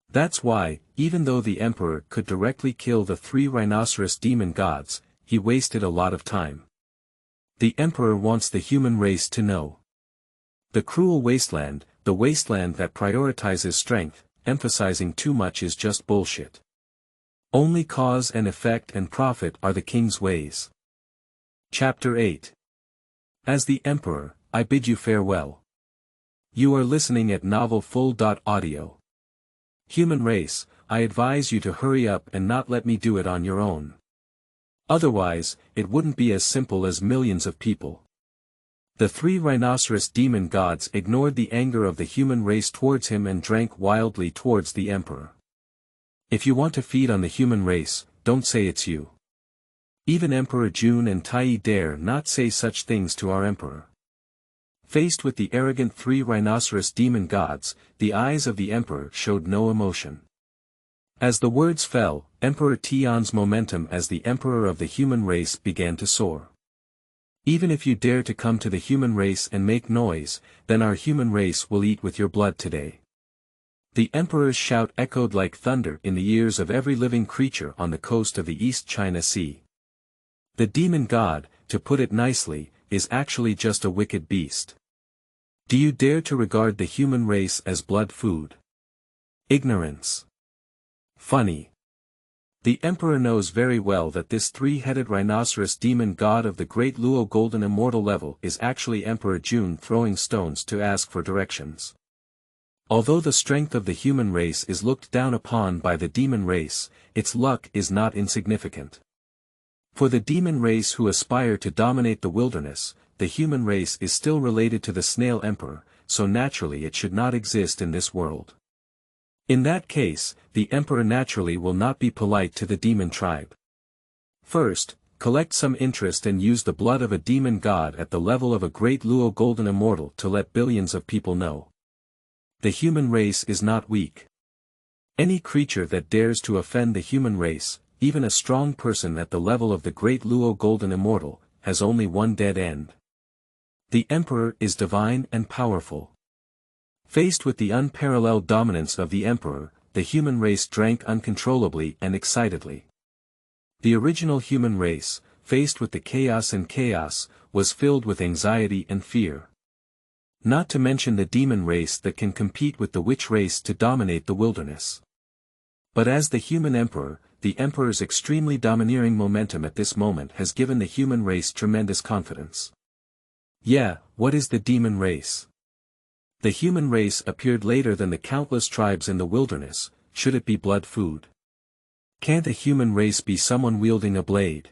That's why, even though the Emperor could directly kill the 3 rhinoceros demon gods, he wasted a lot of time. The Emperor wants the human race to know. The cruel wasteland, the wasteland that prioritizes strength, emphasizing too much is just bullshit. Only cause and effect and profit are the king's ways. Chapter 8. As the Emperor, I bid you farewell. You are listening at novelfull.audio. Human race, I advise you to hurry up and not let me do it on your own. Otherwise, it wouldn't be as simple as millions of people. The 3 rhinoceros demon gods ignored the anger of the human race towards him and drank wildly towards the Emperor. If you want to feed on the human race, don't say it's you. Even Emperor Jun and Tai dare not say such things to our Emperor. Faced with the arrogant 3 rhinoceros demon gods, the eyes of the Emperor showed no emotion. As the words fell, Emperor Tian's momentum as the Emperor of the human race began to soar. Even if you dare to come to the human race and make noise, then our human race will eat with your blood today. The Emperor's shout echoed like thunder in the ears of every living creature on the coast of the East China Sea. The demon god, to put it nicely, is actually just a wicked beast. Do you dare to regard the human race as blood food? Ignorance. Funny. The Emperor knows very well that this 3-headed rhinoceros demon god of the Great Luo Golden Immortal level is actually Emperor Jun throwing stones to ask for directions. Although the strength of the human race is looked down upon by the demon race, its luck is not insignificant. For the demon race who aspire to dominate the wilderness, the human race is still related to the snail emperor, so naturally it should not exist in this world. In that case, the emperor naturally will not be polite to the demon tribe. First, collect some interest and use the blood of a demon god at the level of a Great Luo Golden Immortal to let billions of people know. The human race is not weak. Any creature that dares to offend the human race, even a strong person at the level of the Great Luo Golden Immortal, has only one dead end. The Emperor is divine and powerful. Faced with the unparalleled dominance of the Emperor, the human race drank uncontrollably and excitedly. The original human race, faced with the chaos, was filled with anxiety and fear. Not to mention the demon race that can compete with the witch race to dominate the wilderness. But as the human emperor, the emperor's extremely domineering momentum at this moment has given the human race tremendous confidence. Yeah, what is the demon race? The human race appeared later than the countless tribes in the wilderness. Should it be blood food? Can't a human race be someone wielding a blade?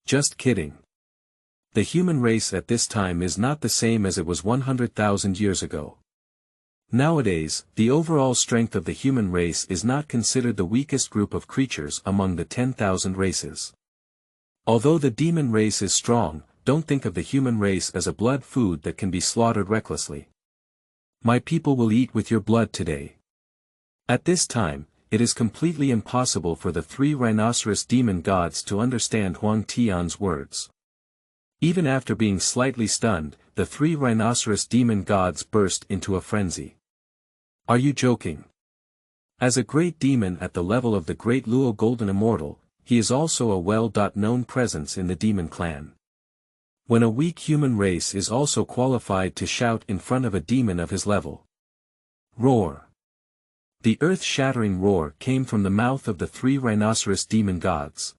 Just kidding. The human race at this time is not the same as it was 100,000 years ago. Nowadays, the overall strength of the human race is not considered the weakest group of creatures among the 10,000 races. Although the demon race is strong, don't think of the human race as a blood food that can be slaughtered recklessly. My people will eat with your blood today. At this time, it is completely impossible for the three rhinoceros demon gods to understand Huang Tian's words. Even after being slightly stunned, the three rhinoceros demon gods burst into a frenzy. Are you joking? As a great demon at the level of the Great Luo Golden Immortal, he is also a well-known presence in the demon clan. When a weak human race is also qualified to shout in front of a demon of his level. Roar. The earth-shattering roar came from the mouth of the three rhinoceros demon gods.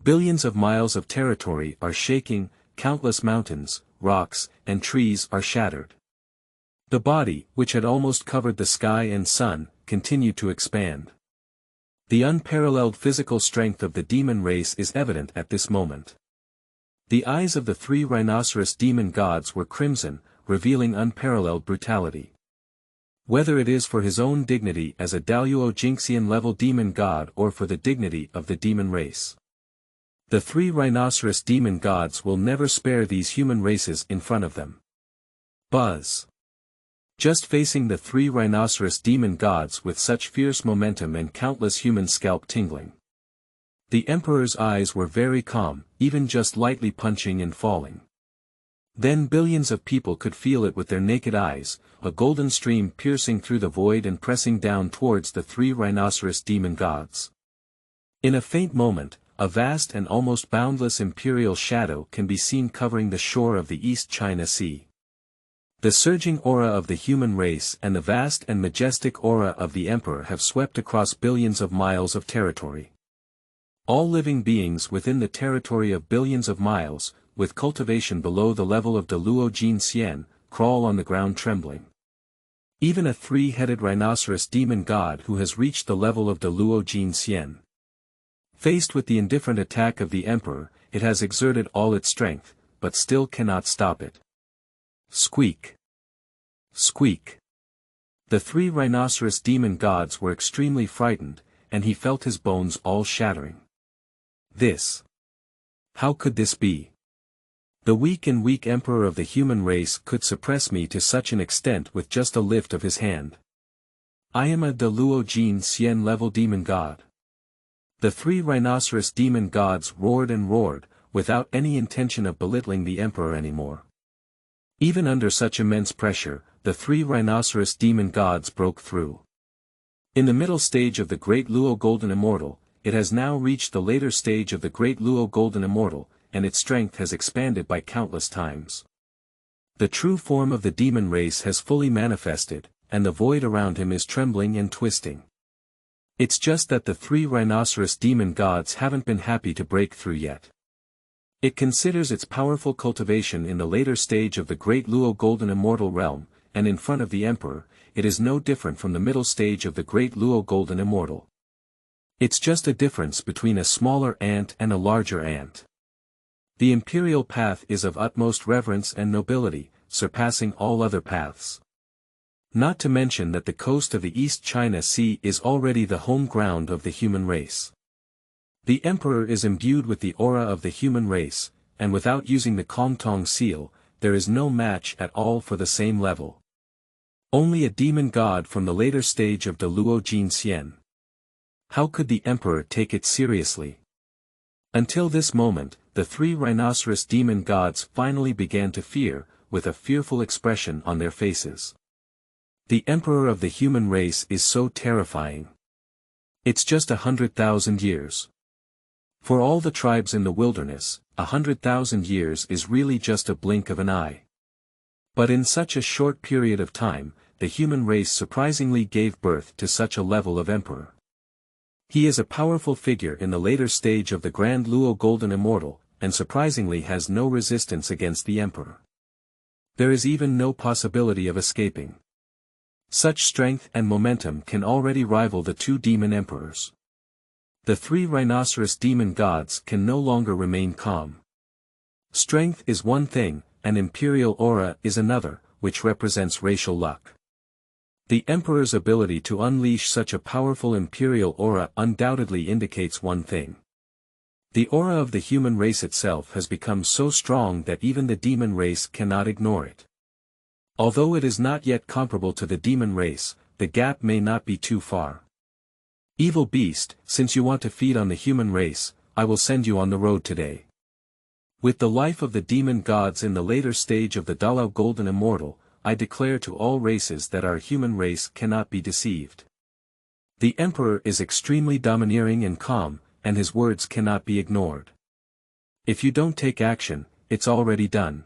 Billions of miles of territory are shaking, countless mountains, rocks, and trees are shattered. The body, which had almost covered the sky and sun, continued to expand. The unparalleled physical strength of the demon race is evident at this moment. The eyes of the three rhinoceros demon gods were crimson, revealing unparalleled brutality. Whether it is for his own dignity as a Daluo Jinxian level demon god or for the dignity of the demon race. The three rhinoceros demon gods will never spare these human races in front of them. Buzz. Just facing the three rhinoceros demon gods with such fierce momentum and countless human scalp tingling. The Emperor's eyes were very calm, even just lightly punching and falling. Then billions of people could feel it with their naked eyes, a golden stream piercing through the void and pressing down towards the three rhinoceros demon gods. In a faint moment, a vast and almost boundless imperial shadow can be seen covering the shore of the East China Sea. The surging aura of the human race and the vast and majestic aura of the Emperor have swept across billions of miles of territory. All living beings within the territory of billions of miles, with cultivation below the level of Daluo Jin Xian, crawl on the ground trembling. Even a three-headed rhinoceros demon god who has reached the level of Daluo Jin Xian. Faced with the indifferent attack of the Emperor, it has exerted all its strength, but still cannot stop it. Squeak. Squeak. The three rhinoceros demon gods were extremely frightened, and he felt his bones all shattering. This. How could this be? The weak Emperor of the human race could suppress me to such an extent with just a lift of his hand. I am a Daluo Jin Xian level demon god. The three rhinoceros demon gods roared and roared, without any intention of belittling the Emperor anymore. Even under such immense pressure, the three rhinoceros demon gods broke through. In the middle stage of the Great Luo Golden Immortal, it has now reached the later stage of the Great Luo Golden Immortal, and its strength has expanded by countless times. The true form of the demon race has fully manifested, and the void around him is trembling and twisting. It's just that the three rhinoceros demon gods haven't been happy to break through yet. It considers its powerful cultivation in the later stage of the Great Luo Golden Immortal realm, and in front of the Emperor, it is no different from the middle stage of the Great Luo Golden Immortal. It's just a difference between a smaller ant and a larger ant. The imperial path is of utmost reverence and nobility, surpassing all other paths. Not to mention that the coast of the East China Sea is already the home ground of the human race. The Emperor is imbued with the aura of the human race, and without using the Kongtong seal, there is no match at all for the same level. Only a demon god from the later stage of Daluo Jin Xian. How could the Emperor take it seriously? Until this moment, the three rhinoceros demon gods finally began to fear, with a fearful expression on their faces. The Emperor of the human race is so terrifying. It's just 100,000 years. For all the tribes in the wilderness, 100,000 years is really just a blink of an eye. But in such a short period of time, the human race surprisingly gave birth to such a level of Emperor. He is a powerful figure in the later stage of the Grand Luo Golden Immortal, and surprisingly has no resistance against the Emperor. There is even no possibility of escaping. Such strength and momentum can already rival the two demon emperors. The three rhinoceros demon gods can no longer remain calm. Strength is one thing, and imperial aura is another, which represents racial luck. The emperor's ability to unleash such a powerful imperial aura undoubtedly indicates one thing. The aura of the human race itself has become so strong that even the demon race cannot ignore it. Although it is not yet comparable to the demon race, the gap may not be too far. Evil beast, since you want to feed on the human race, I will send you on the road today. With the life of the demon gods in the later stage of the Great Luo Golden Immortal, I declare to all races that our human race cannot be deceived. The Emperor is extremely domineering and calm, and his words cannot be ignored. If you don't take action, it's already done.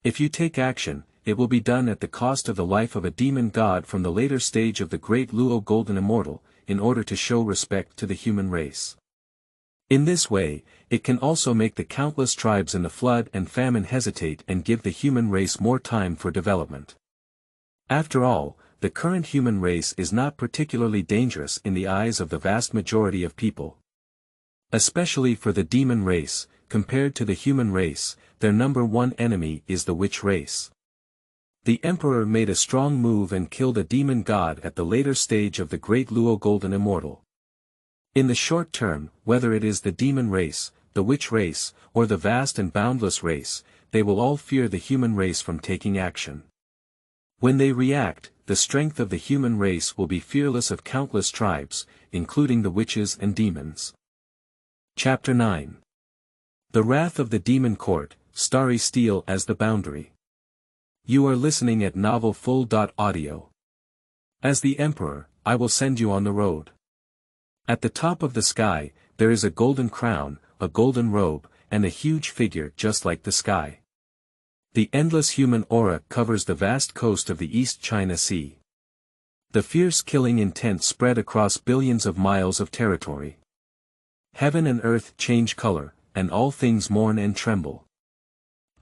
If you take action, it will be done at the cost of the life of a demon god from the later stage of the Great Luo Golden Immortal, in order to show respect to the human race. In this way, it can also make the countless tribes in the flood and famine hesitate and give the human race more time for development. After all, the current human race is not particularly dangerous in the eyes of the vast majority of people. Especially for the demon race, compared to the human race, their number one enemy is the witch race. The Emperor made a strong move and killed a demon god at the later stage of the Great Luo Golden Immortal. In the short term, whether it is the demon race, the witch race, or the vast and boundless race, they will all fear the human race from taking action. When they react, the strength of the human race will be fearless of countless tribes, including the witches and demons. Chapter 9. The Wrath of the Demon Court, Starry Stele as the Boundary. You are listening at Novel Full.audio. As the Emperor, I will send you on the road. At the top of the sky, there is a golden crown, a golden robe, and a huge figure just like the sky. The endless human aura covers the vast coast of the East China Sea. The fierce killing intent spread across billions of miles of territory. Heaven and earth change color, and all things mourn and tremble.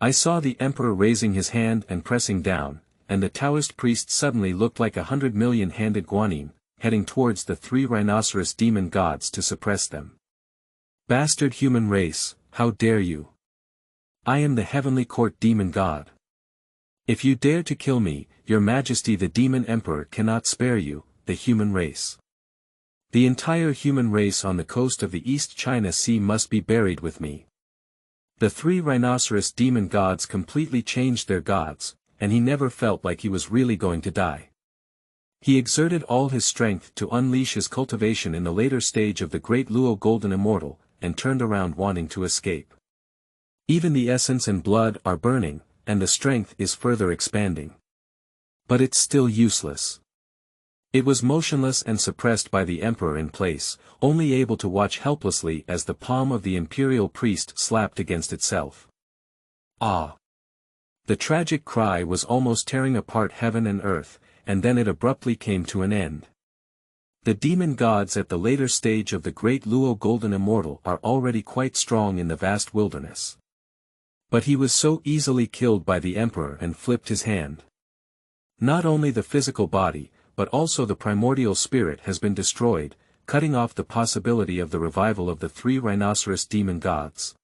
I saw the Emperor raising his hand and pressing down, and the Taoist priest suddenly looked like 100 million-handed guanyin, heading towards the three rhinoceros demon gods to suppress them. Bastard human race, how dare you! I am the heavenly court demon god. If you dare to kill me, your majesty the demon emperor cannot spare you, the human race. The entire human race on the coast of the East China Sea must be buried with me. The three rhinoceros demon gods completely changed their gods, and he never felt like he was really going to die. He exerted all his strength to unleash his cultivation in the later stage of the Great Luo Golden Immortal, and turned around wanting to escape. Even the essence and blood are burning, and the strength is further expanding. But it's still useless. It was motionless and suppressed by the Emperor in place, only able to watch helplessly as the palm of the imperial priest slapped against itself. Ah! The tragic cry was almost tearing apart heaven and earth, and then it abruptly came to an end. The demon gods at the later stage of the Great Luo Golden Immortal are already quite strong in the vast wilderness. But he was so easily killed by the Emperor and flipped his hand. Not only the physical body, but also the primordial spirit has been destroyed, cutting off the possibility of the revival of the three rhinoceros demon gods.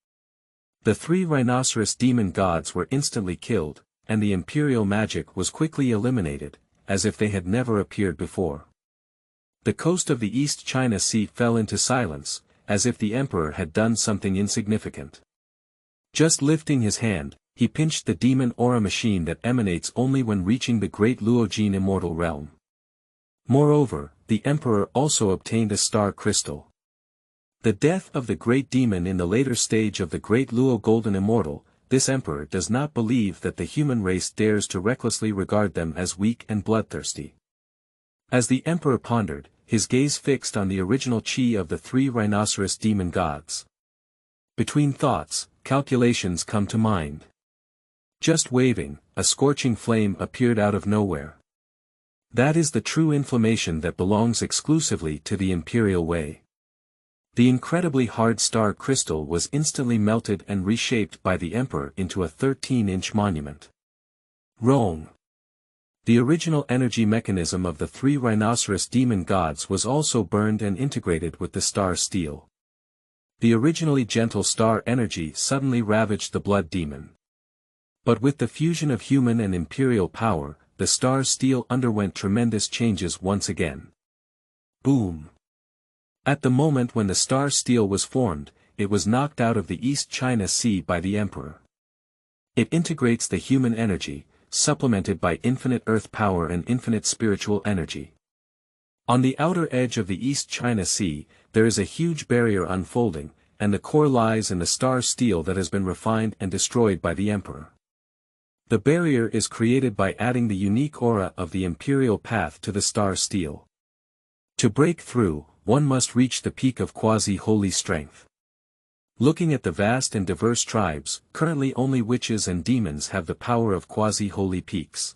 The three rhinoceros demon gods were instantly killed, and the imperial magic was quickly eliminated, as if they had never appeared before. The coast of the East China Sea fell into silence, as if the Emperor had done something insignificant. Just lifting his hand, he pinched the demon aura machine that emanates only when reaching the Great Luo Golden Immortal realm. Moreover, the Emperor also obtained a star crystal. The death of the great demon in the later stage of the Great Luo Golden Immortal, this Emperor does not believe that the human race dares to recklessly regard them as weak and bloodthirsty. As the Emperor pondered, his gaze fixed on the original chi of the three rhinoceros demon gods. Between thoughts, calculations come to mind. Just waving, a scorching flame appeared out of nowhere. That is the true inflammation that belongs exclusively to the imperial way. The incredibly hard star crystal was instantly melted and reshaped by the Emperor into a 13-inch monument. Rong. The original energy mechanism of the three rhinoceros demon gods was also burned and integrated with the star Stele. The originally gentle star energy suddenly ravaged the blood demon. But with the fusion of human and imperial power, the star Stele underwent tremendous changes once again. Boom! At the moment when the star Stele was formed, it was knocked out of the East China Sea by the Emperor. It integrates the human energy, supplemented by infinite earth power and infinite spiritual energy. On the outer edge of the East China Sea, there is a huge barrier unfolding, and the core lies in the star Stele that has been refined and destroyed by the Emperor. The barrier is created by adding the unique aura of the imperial path to the star Stele. To break through, one must reach the peak of quasi-holy strength. Looking at the vast and diverse tribes, currently only witches and demons have the power of quasi-holy peaks.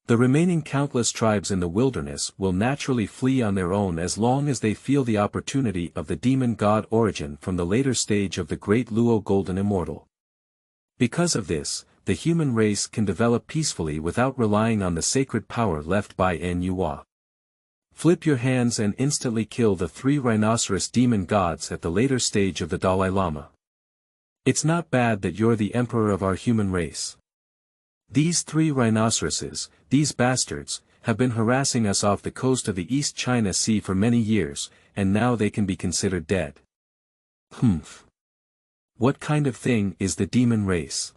The remaining countless tribes in the wilderness will naturally flee on their own as long as they feel the opportunity of the demon god origin from the later stage of the Great Luo Golden Immortal. Because of this, the human race can develop peacefully without relying on the sacred power left by Nuwa. Flip your hands and instantly kill the three rhinoceros demon gods at the later stage of the Dalai Lama. It's not bad that you're the emperor of our human race. These three rhinoceroses, these bastards, have been harassing us off the coast of the East China Sea for many years, and now they can be considered dead. Humph. What kind of thing is the demon race?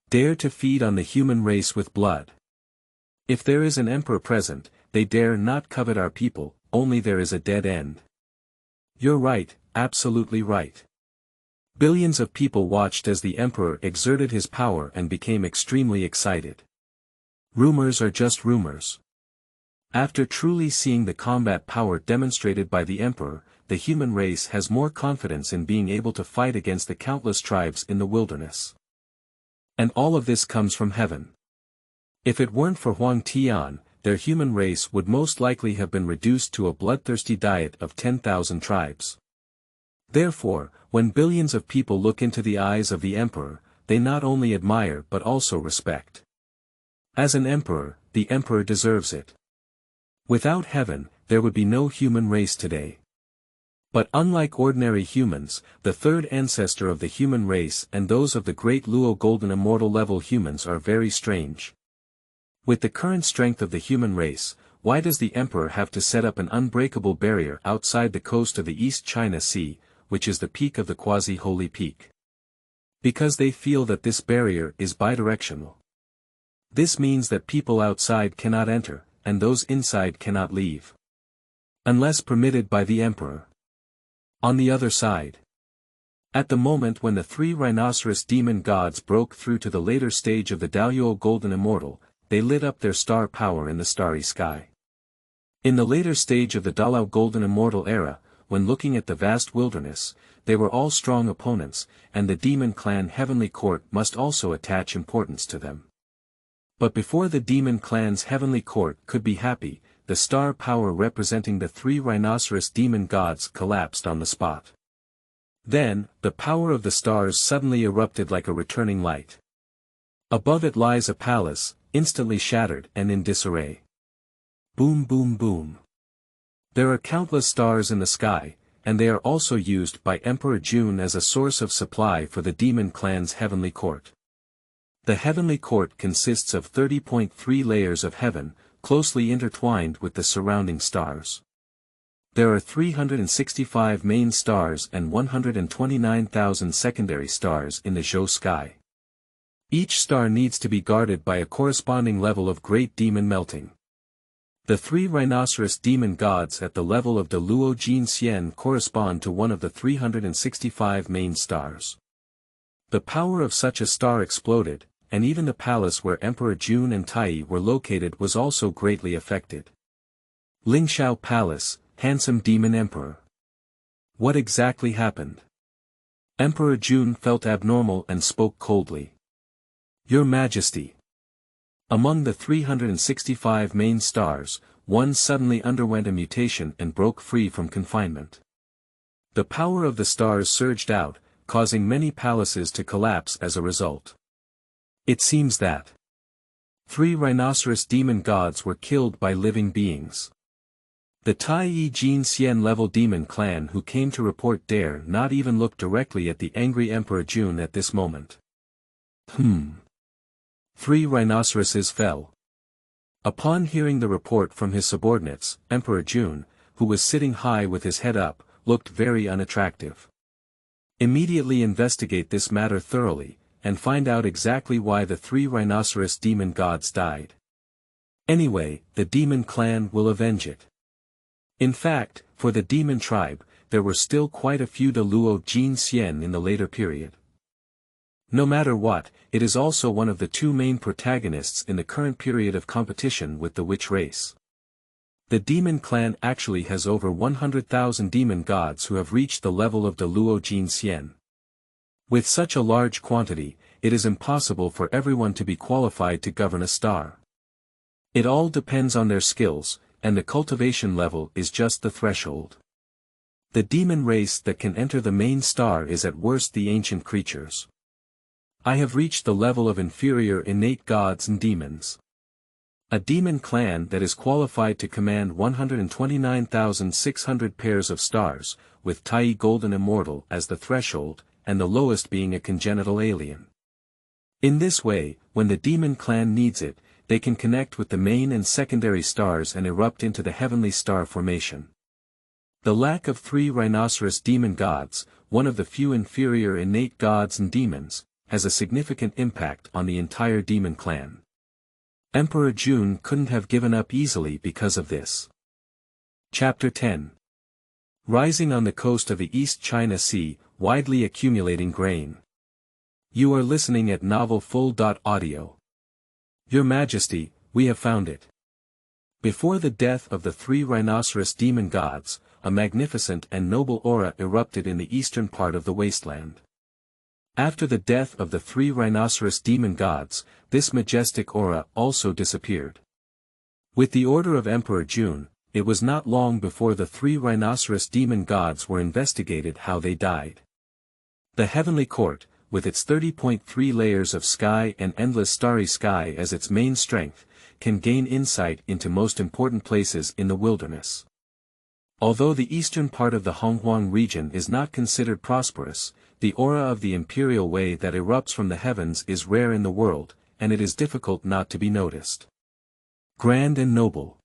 Dare to feed on the human race with blood. If there is an emperor present, they dare not covet our people, only there is a dead end. You're right, absolutely right. Billions of people watched as the emperor exerted his power and became extremely excited. Rumors are just rumors. After truly seeing the combat power demonstrated by the emperor, the human race has more confidence in being able to fight against the countless tribes in the wilderness. And all of this comes from heaven. If it weren't for Huang Tian, their human race would most likely have been reduced to a bloodthirsty diet of 10,000 tribes. Therefore, when billions of people look into the eyes of the emperor, they not only admire but also respect. As an emperor, the emperor deserves it. Without heaven, there would be no human race today. But unlike ordinary humans, the third ancestor of the human race and those of the Great Luo Golden Immortal level humans are very strange. With the current strength of the human race, why does the emperor have to set up an unbreakable barrier outside the coast of the East China Sea, which is the peak of the quasi-holy peak? Because they feel that this barrier is bidirectional. This means that people outside cannot enter, and those inside cannot leave. Unless permitted by the emperor. On the other side. At the moment when the three rhinoceros demon gods broke through to the later stage of the Luo Golden Immortal, they lit up their star power in the starry sky. In the later stage of the Luo Golden Immortal era, when looking at the vast wilderness, they were all strong opponents, and the demon clan Heavenly Court must also attach importance to them. But before the demon clan's Heavenly Court could be happy, the star power representing the three rhinoceros demon gods collapsed on the spot. Then, the power of the stars suddenly erupted like a returning light. Above it lies a palace, instantly shattered and in disarray. Boom boom boom. There are countless stars in the sky, and they are also used by Emperor Jun as a source of supply for the demon clan's Heavenly Court. The Heavenly Court consists of 30.3 layers of heaven, closely intertwined with the surrounding stars. There are 365 main stars and 129,000 secondary stars in the Zhou sky. Each star needs to be guarded by a corresponding level of great demon melting. The three rhinoceros demon gods at the level of the Luo Jin Xian correspond to one of the 365 main stars. The power of such a star exploded, and even the palace where Emperor Jun and Tai were located was also greatly affected. Lingxiao Palace, handsome demon emperor. What exactly happened? Emperor Jun felt abnormal and spoke coldly. Your Majesty. Among the 365 main stars, one suddenly underwent a mutation and broke free from confinement. The power of the stars surged out, causing many palaces to collapse as a result. It seems that 3 rhinoceros demon gods were killed by living beings. The Tai Jin Xian level demon clan who came to report dare not even look directly at the angry Emperor Jun at this moment. 3 rhinoceroses fell. Upon hearing the report from his subordinates, Emperor Jun, who was sitting high with his head up, looked very unattractive. Immediately investigate this matter thoroughly, and find out exactly why the 3 rhinoceros demon gods died. Anyway, the demon clan will avenge it. In fact, for the demon tribe, there were still quite a few de Luo Jin Xian in the later period. No matter what, it is also one of the 2 main protagonists in the current period of competition with the witch race. The demon clan actually has over 100,000 demon gods who have reached the level of de Luo Jin Xian. With such a large quantity, it is impossible for everyone to be qualified to govern a star. It all depends on their skills, and the cultivation level is just the threshold. The demon race that can enter the main star is at worst the ancient creatures. I have reached the level of inferior innate gods and demons. A demon clan that is qualified to command 129,600 pairs of stars, with Tai Golden Immortal as the threshold, and the lowest being a congenital alien. In this way, when the demon clan needs it, they can connect with the main and secondary stars and erupt into the heavenly star formation. The lack of 3 rhinoceros demon gods, one of the few inferior innate gods and demons, has a significant impact on the entire demon clan. Emperor Jun couldn't have given up easily because of this. Chapter 10. Rising on the coast of the East China Sea, widely accumulating grain. You are listening at novelfull.audio. Your Majesty, we have found it. Before the death of the 3 rhinoceros demon gods, a magnificent and noble aura erupted in the eastern part of the wasteland. After the death of the 3 rhinoceros demon gods, this majestic aura also disappeared. With the order of Emperor Jun, it was not long before the 3 rhinoceros demon gods were investigated how they died. The heavenly court, with its 30.3 layers of sky and endless starry sky as its main strength, can gain insight into most important places in the wilderness. Although the eastern part of the Honghuang region is not considered prosperous, the aura of the imperial way that erupts from the heavens is rare in the world, and it is difficult not to be noticed. Grand and noble.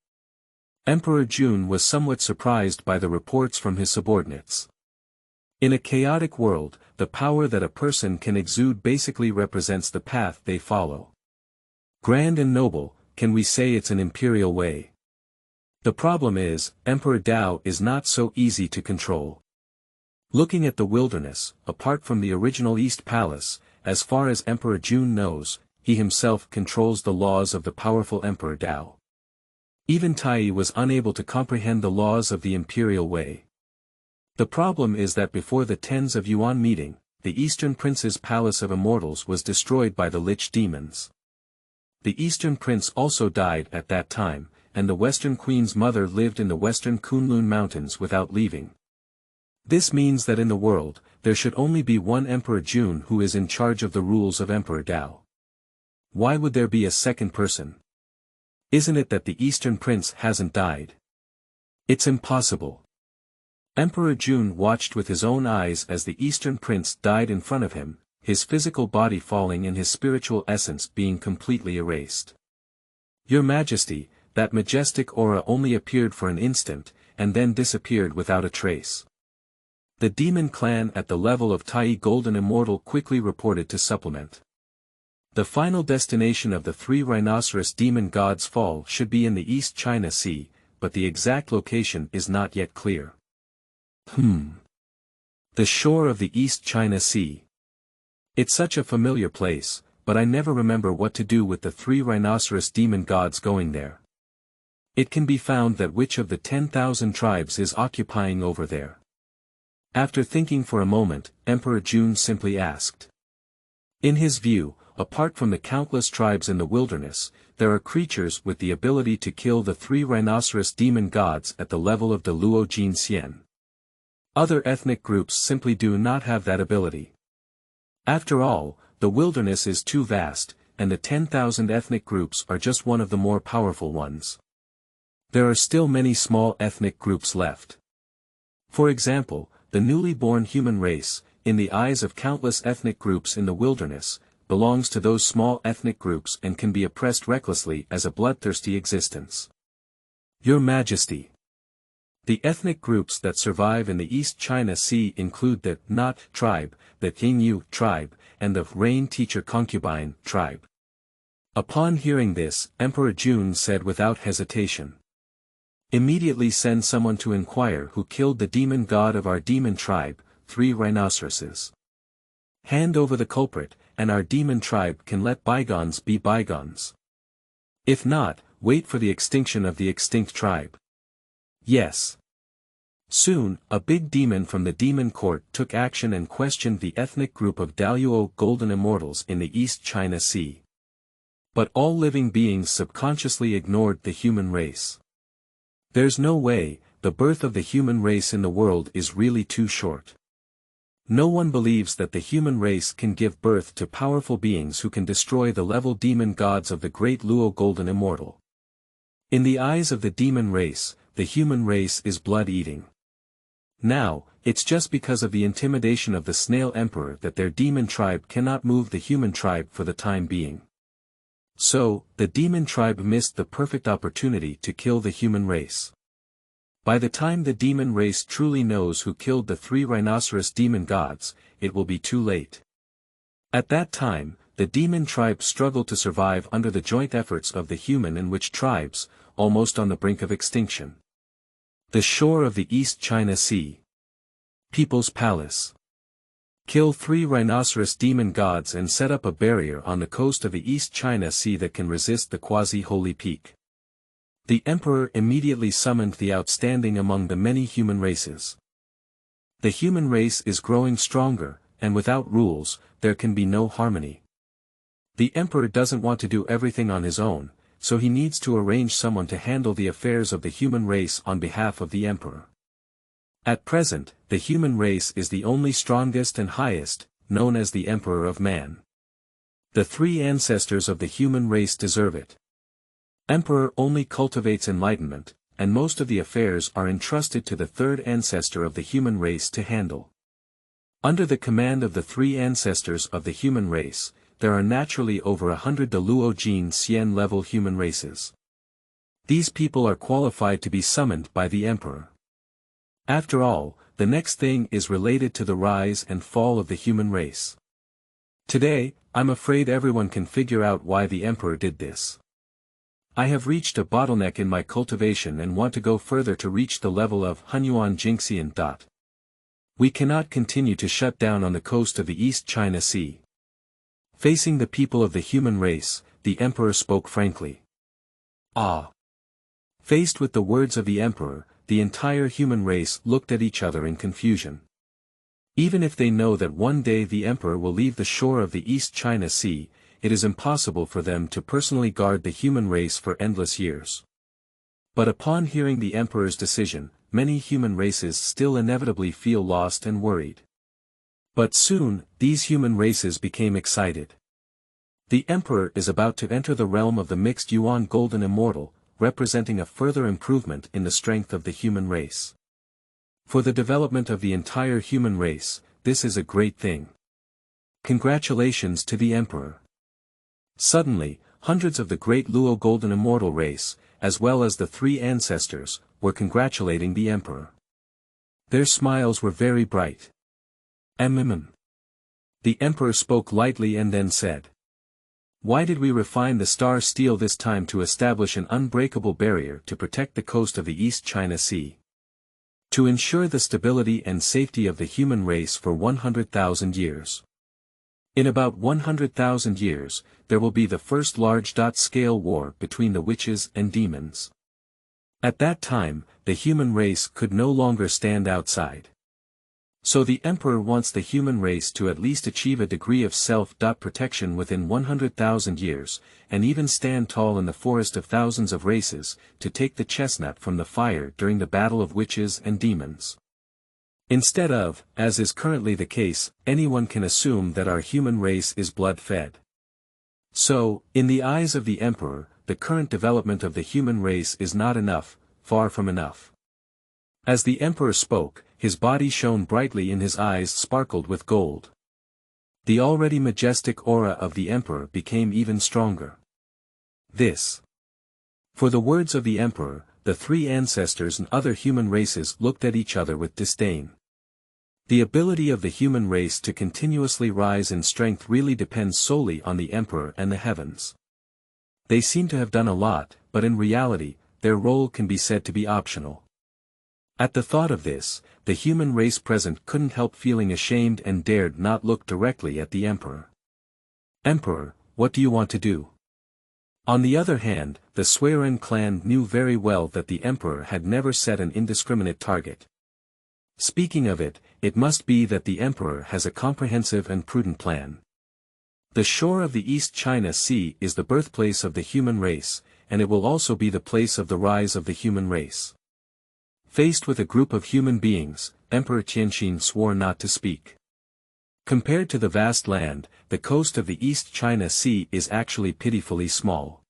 Emperor Jun was somewhat surprised by the reports from his subordinates. In a chaotic world, the power that a person can exude basically represents the path they follow. Grand and noble, can we say it's an imperial way? The problem is, Emperor Dao is not so easy to control. Looking at the wilderness, apart from the original East Palace, as far as Emperor Jun knows, he himself controls the laws of the powerful Emperor Dao. Even Tai was unable to comprehend the laws of the imperial way. The problem is that before the Tens of Yuan meeting, the Eastern Prince's Palace of Immortals was destroyed by the Lich demons. The Eastern Prince also died at that time, and the Western Queen's mother lived in the Western Kunlun Mountains without leaving. This means that in the world, there should only be one Emperor Jun who is in charge of the rules of Emperor Dao. Why would there be a second person? Isn't it that the Eastern Prince hasn't died? It's impossible. Emperor Jun watched with his own eyes as the Eastern Prince died in front of him, his physical body falling and his spiritual essence being completely erased. Your Majesty, that majestic aura only appeared for an instant, and then disappeared without a trace. The demon clan at the level of Tai Golden Immortal quickly reported to supplement. The final destination of the 3 rhinoceros demon gods' fall should be in the East China Sea, but the exact location is not yet clear. The shore of the East China Sea. It's such a familiar place, but I never remember what to do with the 3 rhinoceros demon gods going there. It can be found that which of the 10,000 tribes is occupying over there. After thinking for a moment, Emperor Jun simply asked. In his view, apart from the countless tribes in the wilderness, there are creatures with the ability to kill the 3 rhinoceros demon gods at the level of de Luo Jin Xian. Other ethnic groups simply do not have that ability. After all, the wilderness is too vast, and the 10,000 ethnic groups are just one of the more powerful ones. There are still many small ethnic groups left. For example, the newly born human race, in the eyes of countless ethnic groups in the wilderness, belongs to those small ethnic groups and can be oppressed recklessly as a bloodthirsty existence. Your Majesty. The ethnic groups that survive in the East China Sea include the Not tribe, the Qingyu tribe, and the Rain Teacher Concubine tribe. Upon hearing this, Emperor Jun said without hesitation, "Immediately send someone to inquire who killed the demon god of our demon tribe, 3 rhinoceroses. Hand over the culprit, and our demon tribe can let bygones be bygones. If not, wait for the extinction of the extinct tribe." Yes. Soon, a big demon from the demon court took action and questioned the ethnic group of Luo Golden Immortals in the East China Sea. But all living beings subconsciously ignored the human race. There's no way, the birth of the human race in the world is really too short. No one believes that the human race can give birth to powerful beings who can destroy the level demon gods of the Great Luo Golden Immortal. In the eyes of the demon race, the human race is blood-eating. Now, it's just because of the intimidation of the Snail Emperor that their demon tribe cannot move the human tribe for the time being. So, the demon tribe missed the perfect opportunity to kill the human race. By the time the demon race truly knows who killed the 3 rhinoceros demon gods, it will be too late. At that time, the demon tribe struggled to survive under the joint efforts of the human and witch tribes, almost on the brink of extinction. The shore of the East China Sea. People's Palace. Kill 3 rhinoceros demon gods and set up a barrier on the coast of the East China Sea that can resist the quasi-holy peak. The emperor immediately summoned the outstanding among the many human races. The human race is growing stronger, and without rules, there can be no harmony. The emperor doesn't want to do everything on his own, so he needs to arrange someone to handle the affairs of the human race on behalf of the emperor. At present, the human race is the only strongest and highest, known as the Emperor of Man. The 3 ancestors of the human race deserve it. Emperor only cultivates enlightenment, and most of the affairs are entrusted to the 3rd ancestor of the human race to handle. Under the command of the 3 ancestors of the human race, there are naturally over 100 Luo Jin Xian level human races. These people are qualified to be summoned by the emperor. After all, the next thing is related to the rise and fall of the human race. Today, I'm afraid everyone can figure out why the emperor did this. I have reached a bottleneck in my cultivation and want to go further to reach the level of Honghuang Jingxian. We cannot continue to shut down on the coast of the East China Sea. Facing the people of the human race, the emperor spoke frankly. Faced with the words of the emperor, the entire human race looked at each other in confusion. Even if they know that one day the emperor will leave the shore of the East China Sea, it is impossible for them to personally guard the human race for endless years. But upon hearing the emperor's decision, many human races still inevitably feel lost and worried. But soon, these human races became excited. The emperor is about to enter the realm of the mixed Yuan Golden Immortal, representing a further improvement in the strength of the human race. For the development of the entire human race, this is a great thing. Congratulations to the emperor. Suddenly, hundreds of the Great Luo Golden Immortal race, as well as the 3 ancestors, were congratulating the emperor. Their smiles were very bright. The emperor spoke lightly and then said, "Why did we refine the star steel this time to establish an unbreakable barrier to protect the coast of the East China Sea? To ensure the stability and safety of the human race for 100,000 years. In about 100,000 years, there will be the first large-scale war between the witches and demons. At that time, the human race could no longer stand outside. So the emperor wants the human race to at least achieve a degree of self-protection within 100,000 years, and even stand tall in the forest of thousands of races, to take the chestnut from the fire during the battle of witches and demons. Instead of, as is currently the case, anyone can assume that our human race is blood-fed. So, in the eyes of the emperor, the current development of the human race is not enough, far from enough. As the emperor spoke, his body shone brightly and his eyes sparkled with gold. The already majestic aura of the emperor became even stronger. For the words of the emperor, the three ancestors and other human races looked at each other with disdain. The ability of the human race to continuously rise in strength really depends solely on the emperor and the heavens. They seem to have done a lot, but in reality, their role can be said to be optional. At the thought of this, the human race present couldn't help feeling ashamed and dared not look directly at the emperor. "Emperor, what do you want to do?" On the other hand, the Suiren clan knew very well that the emperor had never set an indiscriminate target. Speaking of it, it must be that the emperor has a comprehensive and prudent plan. The shore of the East China Sea is the birthplace of the human race, and it will also be the place of the rise of the human race. Faced with a group of human beings, Emperor Tianxin swore not to speak. Compared to the vast land, the coast of the East China Sea is actually pitifully small.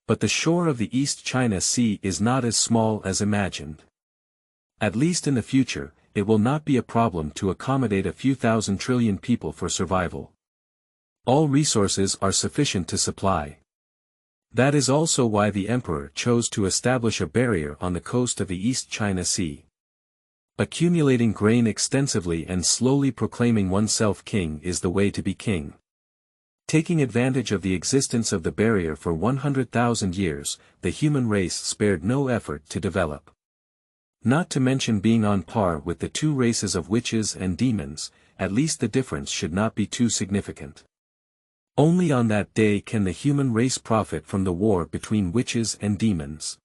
But the shore of the East China Sea is not as small as imagined. At least in the future, it will not be a problem to accommodate a few thousand trillion people for survival. All resources are sufficient to supply. That is also why the emperor chose to establish a barrier on the coast of the East China Sea. Accumulating grain extensively and slowly proclaiming oneself king is the way to be king. Taking advantage of the existence of the barrier for 100,000 years, the human race spared no effort to develop. Not to mention being on par with the two races of witches and demons, at least the difference should not be too significant. Only on that day can the human race profit from the war between witches and demons.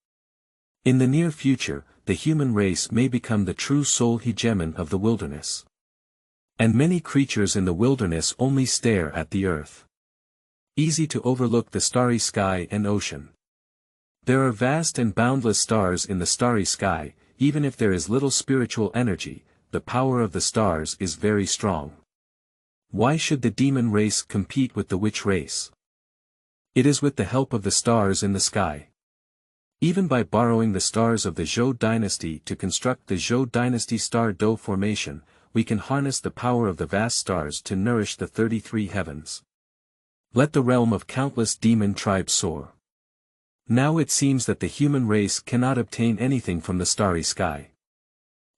In the near future, the human race may become the true sole hegemon of the wilderness. And many creatures in the wilderness only stare at the earth. Easy to overlook the starry sky and ocean. There are vast and boundless stars in the starry sky. Even if there is little spiritual energy, the power of the stars is very strong. Why should the demon race compete with the witch race? It is with the help of the stars in the sky. Even by borrowing the stars of the Zhou dynasty to construct the Zhou dynasty star dome formation, we can harness the power of the vast stars to nourish the 33 heavens. Let the realm of countless demon tribes soar. Now it seems that the human race cannot obtain anything from the starry sky.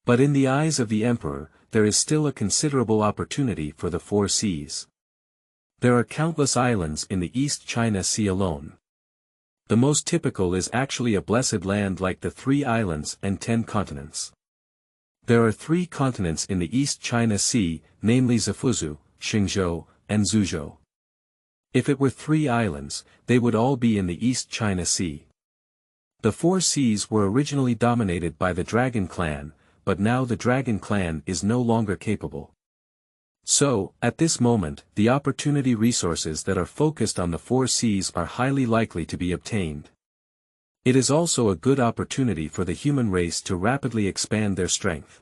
But in the eyes of the emperor, there is still a considerable opportunity for the four seas. There are countless islands in the East China Sea alone. The most typical is actually a blessed land like the 3 islands and 10 continents. There are 3 continents in the East China Sea, namely Zafuzu, Xingzhou, and Zhuzhou. If it were 3 islands, they would all be in the East China Sea. The 4 seas were originally dominated by the Dragon Clan, but now the Dragon Clan is no longer capable. So, at this moment, the opportunity resources that are focused on the 4 seas are highly likely to be obtained. It is also a good opportunity for the human race to rapidly expand their strength.